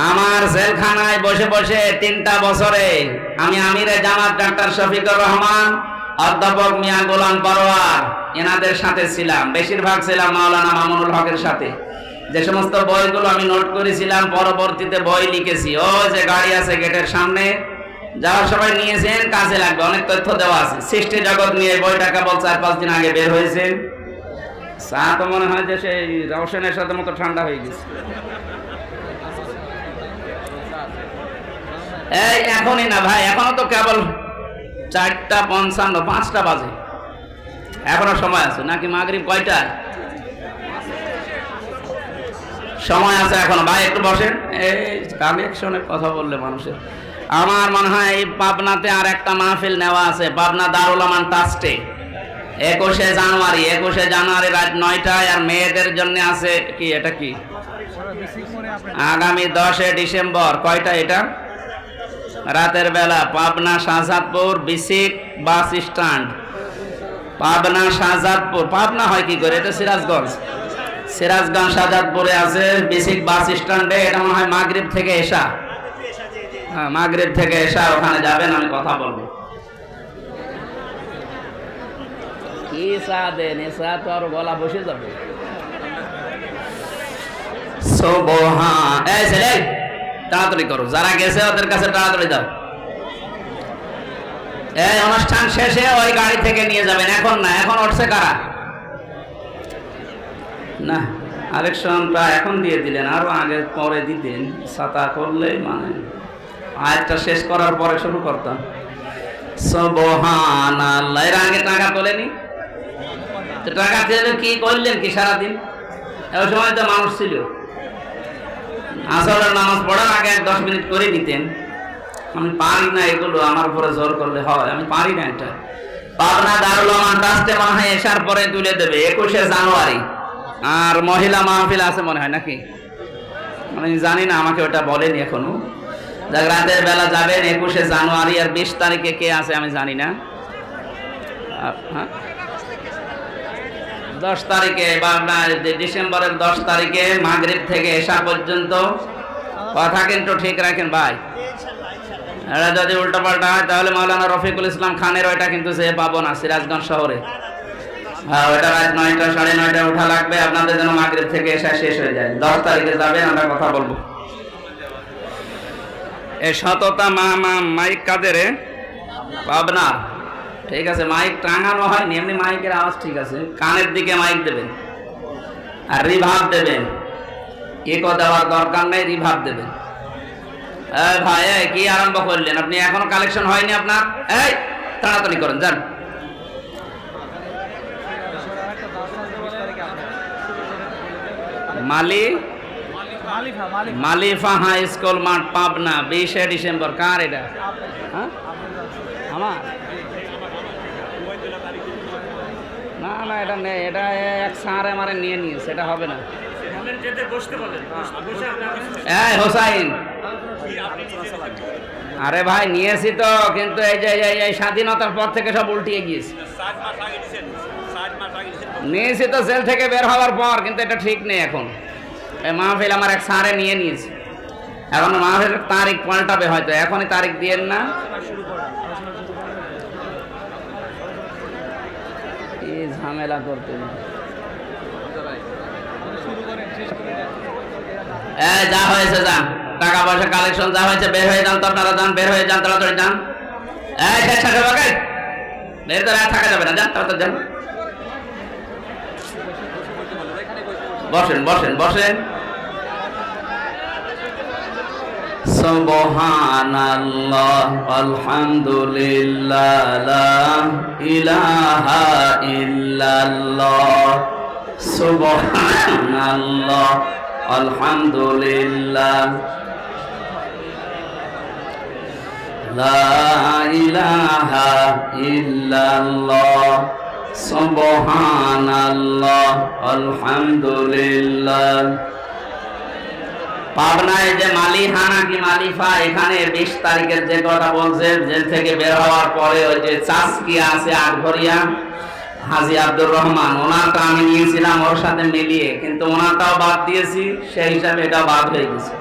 আমার জেলখানায় বসে বসে 3টা বছরে আমি আমিরে জামাত ডাক্তার শফিকুর রহমান, অধ্যাপক মিয়া গোলাম পরোয়ার, এনাদের সাথে ছিলাম। বেশিরভাগ ছিলাম মাওলানা মামুনুল হকের সাথে। যে সমস্ত বইগুলো আমি নোট করেছিলাম, পরবর্তীতে বই লিখেছি। ওই যে গাড়ি আছে গেটের সামনে, যাওয়ার সবাই নিয়েছেন, কাজে লাগবে, অনেক তথ্য দেওয়া আছে। সৃষ্টি জগৎ নিয়ে বইটা কেবল 4-5 দিন আগে বের হয়েছে। চা তো মনে হয় যে সেই রওশনের সাথে মতো ঠান্ডা হয়ে গেছে। এই এখনই না ভাই, এখনো তো কেবল 4:55, 5টা বাজে, এখনো সময় আছে। নাকি মাগরিব কয়টায়? সময় আছে এখনো। ভাই একটু বসেন, এই কালেকশনের কথা বললে মানুষের। আমার মনে হয় এই পাবনাতে আর একটা মাহফিল নেওয়া আছে, পাবনা দারুল আমান ট্রাস্টে। 21শে জানুয়ারি রাত 9টায়। আর মেয়েদের জন্য আছে কি, এটা কি আগামী 10শে ডিসেম্বর। কয়টা এটা? রাতের বেলা পাবনা শাহজাদপুর বিসিক বাস স্ট্যান্ড। পাবনা শাহজাদপুর, পাবনা হয় কি করে? এটা সিরাজগঞ্জ শাহজাদপুরে আছে, বিসিক বাস স্ট্যান্ডে। এটা মনে হয় মাগরিব থেকে এশা। হ্যাঁ, মাগরিব থেকে এশা, ওখানে যাবেন, আমি কথা বলবো। কি চা দেন? এ চা তো আরো গলা বসে যাবে। সুবহান, এই ছেলে তাড়াতাড়ি করো, যারা গেছে ওদের কাছে তাড়াতাড়ি দাও। এই অনুষ্ঠান শেষে ওই গাড়ি থেকে নিয়ে যাবেন, এখন না, এখন উঠছে কারা? না, আরেকশনটা এখন দিয়ে দিলেন, আরো আগে পরে দিতেন, ছাতা করলে মানে আয়াতটা শেষ করার পরে শুরু করতাম। সুবহানাল্লাহ। এর আগে টাকা তোলেনি তো, টাকা তুলে কি করলেন কি সারাদিন? ওই সময় তো মানুষ ছিল, আসরের নামাজ পড়ার আগে 10 মিনিট করে দিতেন। আমি পারি না এগুলো, আমার উপরে জোর করলে হয়, আমি পারি না এটা। পাবনা দারুল আমান ট্রাস্টে মনে হয় এসার পরে তুলে দেবে 21শে জানুয়ারি। আর মহিলা মাহফিল আছে মনে হয় নাকি, আমি জানি না, আমাকে ওটা বলেনি এখনো। যাক, রাতের বেলা যাবেন 21শে জানুয়ারি। আর 20 তারিখে কে আছে আমি জানি না। হ্যাঁ, 10 তারিখে বা ডিসেম্বরের 10 তারিখে মাগরিব থেকে এশা পর্যন্ত। কথা কিন্তু ঠিক রাখেন ভাই, এটা যদি উল্টো পাল্টা হয় তাহলে মাওলানা রফিকুল ইসলাম খানের ওইটা কিন্তু সে পাবো না সিরাজগঞ্জ শহরে। হ্যাঁ, ওইটা রাত 9টা 9:30 উঠা লাগবে আপনাদের যেন মাগরিব থেকে এশা শেষ হয়ে যায়। 10 তারিখে যাবেন, আমরা কথা বলবো। এই সততা মাইক কাদের? পাবনা। ঠিক আছে, মাইক টাঙানো হয়নি, এমনি মাইকের আওয়াজ ঠিক আছে। কানের দিকে মাইক দেবেন আর রিভার্ব দেবেন। ইকো দেওয়ার দরকার নেই, রিভার্ব দেবেন। ভাই কি আরম্ভ করলেন আপনি? এখনো কালেকশন হয়নি আপনার? এই তাড়াতাড়ি করেন, যান। মালিফা হাই স্কুল মাঠ, পাবনা, 20শে ডিসেম্বর। কার এটা? হ্যাঁ, আমার না না, এটা নেই, এটা এক স্যার আমারে নিয়ে নিয়েছে, এটা হবে না। এই হোসাইন, আরে ভাই নিয়েছি তো, কিন্তু এই যে এই স্বাধীনতার পর থেকে সব উল্টিয়ে গিয়েছে। নিয়েছি তো জেল থেকে বের হওয়ার পর, কিন্তু এটা ঠিক নেই এখন। এই মাহফিল আমার এক স্যারে নিয়ে নিয়েছে, এখন মাহফিলের তারিখ পাল্টাবে হয়তো, এখনই তারিখ দিয়েন না। ঝামেলা করতে যা হয়েছে যান, টাকা পয়সা কালেকশন যা হয়েছে বের হয়ে যান তো, আপনারা যান, বের হয়ে যান, তাড়াতাড়ি যান। বের করে থাকা যাবে না, যান তাড়াতাড়ি যান। বসেন বসেন বসেন। সুবহানাল্লাহ আলহামদুলিল্লাহ লা ইলাহা ইল্লাল্লাহ। সুবহানাল্লাহ আলহামদুলিল্লাহ লা ইলাহা ইল্লাল্লাহ। সুবহানাল্লাহ আলহামদুলিল্লাহ। পাবনায় যে মালিহা নাকি মালিফা, এখানে 20 তারিখের যে কথা বলছেন, জেল থেকে বের হওয়ার পরে ওই যে চাষকিয়া আছে আটঘরিয়া, হাজী আব্দুর রহমান, ওনারটা আমি নিয়েছিলাম ওর সাথে মিলিয়ে, কিন্তু ওনারটাও বাদ দিয়েছি, সেই হিসাবে এটা বাদ হয়ে গেছে।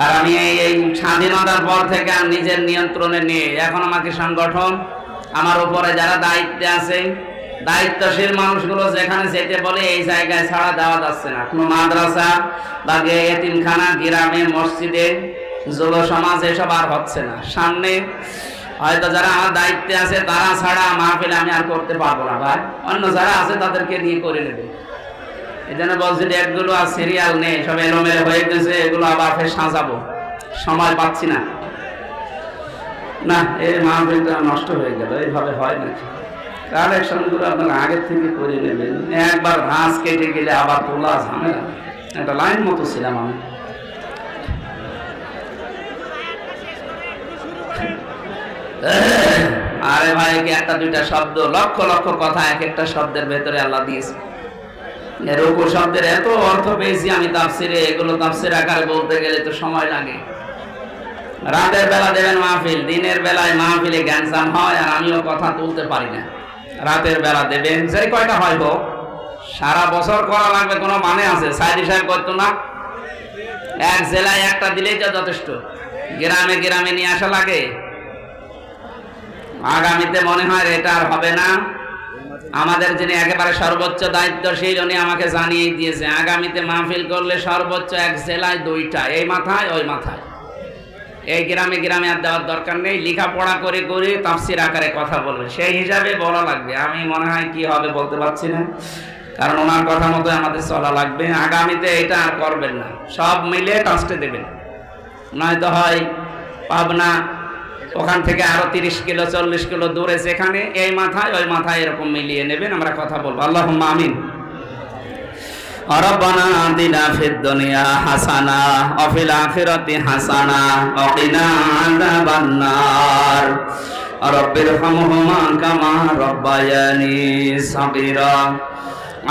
আর আমি এই স্বাধীনতার পর থেকে আমি নিজের নিয়ন্ত্রণে নিয়ে, এখন আমাকে সংগঠন, আমার উপরে যারা দায়িত্বে আছে, দায়িত্বশীল মানুষগুলো যেখানে যেতে বলে এই জায়গায় ছাড়া যাওয়া যাচ্ছে না। কোনো মাদ্রাসা বা এতিমখানা, গ্রামে, মসজিদে, যুব সমাজ এসব আর হচ্ছে না। সামনে হয়তো যারা আমার দায়িত্বে আছে তারা ছাড়া মাহফিল আমি আর করতে পারবো না ভাই, অন্য যারা আছে তাদেরকে নিয়ে করে নেবে। এই জন্য বলছি ডেটগুলো আর সিরিয়াল নেই, সব এলোমেলো হয়ে গেছে, এগুলো আবার ফের সাজাবো, সময় পাচ্ছি না। না, এই মাহফিলটা নষ্ট হয়ে গেল, এইভাবে হয় নাকি? কালেকশনগুলো আপনারা আগের থেকে করে নেবেন, একবার ঘাস কেটে গেলে আবার তোলা ঝামেলা। একটা লাইন মতো ছিলাম আমি। আরে ভাই, একটা দুইটা শব্দ, লক্ষ লক্ষ কথা এক একটা শব্দের ভেতরে আল্লাহ দিয়েছে। রুকু শব্দের এত অর্থ পেয়েছি আমি তাফসিরে, এগুলো তাফসির আকারে বলতে গেলে তো সময় লাগে। রাতের বেলা দেবেন মাহফিল, দিনের বেলায় মাহফিলে জ্ঞানসাম হয়, আর আমিও কথা তুলতে পারি না। রাতের বেলা দেবেন, যে কয়টা হয় হোক, সারা বছর করা লাগবে কোনো মানে আছে? সাইদি সাহেব করতো না, এক জেলায় একটা দিলেই তো যথেষ্ট, গ্রামে গ্রামে নিয়ে আসা লাগে। আগামীতে মনে হয় এটা আর হবে না। আমাদের যিনি একেবারে সর্বোচ্চ দায়িত্বশীল উনি আমাকে জানিয়ে দিয়েছে আগামীতে মাহফিল করলে সর্বোচ্চ এক জেলায় 2টা, এই মাথায় ওই মাথায়। এই গ্রামে গ্রামে আর দেওয়ার দরকার নেই, লেখাপড়া করে করে তাফসির আকারে কথা বলবে, সেই হিসাবে বলা লাগবে। আমি মনে হয় কি হবে বলতে পারছি না, কারণ ওনার কথা মতো আমাদের চলা লাগবে। আগামীতে এটা আর করবেন না, সব মিলে টাস্টে দেবেন, নয়তো হয় পাবনা ওখান থেকে আরো 30 কিলো 40 কিলো দূরে, যেখানে এই মাথায় ওই মাথায় এরকম মিলিয়ে নেবেন, আমরা কথা বলবো। আল্লাহুম্মা আমিন। রব্বানা আতিনা ফিদ দুনিয়া হাসানা ওয়া ফিল আখিরাতি হাসানা ওয়া কিনা আযাবান নার রব্বিরহামহুমা কামা রব্বায়ানি সাগীরা।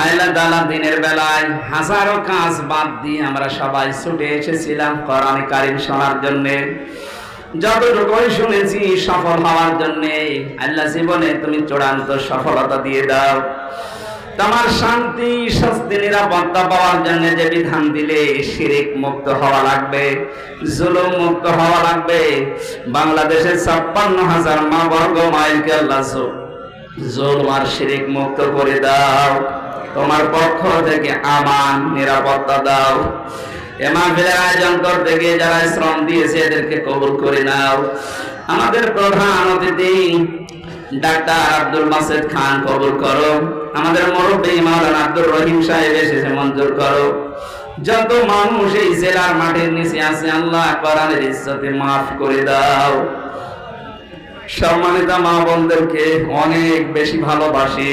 আল্লাহ তাআলা দিনের বেলায় হাজারো কাজ বাদ দিয়ে আমরা সবাই ছুটে এসেছিলাম কোরআন কারীম শোনার জন্য। যতটুকুই শুনেছি সফল হওয়ার জন্য। আল্লাহ জীবনে তুমি চূড়ান্ত সফলতা দিয়ে দাও। তোমার শান্তি স্বস্তি নিরাপত্তা পাওয়ার জন্য যে বিধান দিলে, শিরক মুক্ত হওয়া লাগবে, জুলুম মুক্ত হওয়া লাগবে। বাংলাদেশের 56,000 মা বর্গ মাইলকে আল্লাহ জুলুম আর শিরক মুক্ত করে দাও। তোমার পক্ষ থেকে আমান নিরাপত্তা দাও। এ মাহফিলের আয়োজন করতে গিয়ে যারা শ্রম দিয়েছে এদেরকে কবুল করে নাও। আমাদের প্রধান অতিথি ডাক্তার আব্দুল মাসেদ খান কবুল করো। আমাদের মুরব্বী মাওলানা আব্দুর রহিম সাহেব এসেছে, মঞ্জুর করো। যত মানুষ এই জেলার মাটির নিচে আছে আল্লাহ কোরআনের ইজ্জতে মাফ করে দাও। সম্মানিত মা বোনদেরকে অনেক বেশি ভালোবাসি।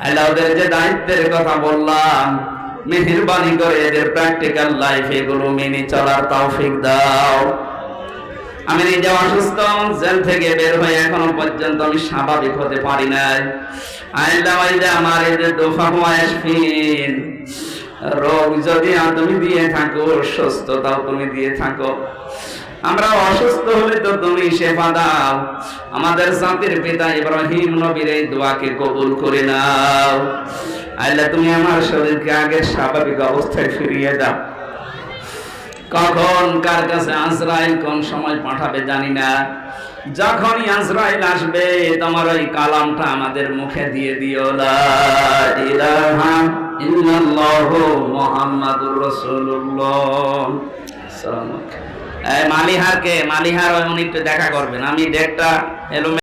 আল্লাহ ওদের যে দায়িত্বের কথা বললাম, মেহেরবানি করে এদের প্র্যাকটিক্যাল লাইফ এগুলো মেনে চলার তৌফিক দাও। আমি নিজে অসুস্থ, জেল থেকে বের হয়ে এখনো পর্যন্ত আমি স্বাভাবিক হতে পারি নাই। আল্লাহ আমার এই যে দোফা ওয়াশফিন রোগ যদি তুমি দিয়ে থাকো, সুস্থতাও তুমি দিয়ে থাকো। আমরা অসুস্থ হলে তো তুমি শেফা দাও। আমাদের জাতির পিতা ইব্রাহিম নবীর এই দোয়াকে কবুল করে নাও। আল্লাহ তুমি আমার শরীরকে আগের স্বাভাবিক অবস্থায় ফিরিয়ে দাও। কখন কার কাছে আজরাইল কোন সময় পাঠাবে জানি না। যখনই আজরাইল আসবে তোমার ওই কালামটা আমাদের মুখে দিয়ে দিও, লা ইলাহা ইল্লাল্লাহু মুহাম্মাদুর রাসূলুল্লাহ। আসসালামু আলাইকুম। মালিহারকে মালিহার উনি একটু দেখা করবেন, আমি ডেটটা এলো।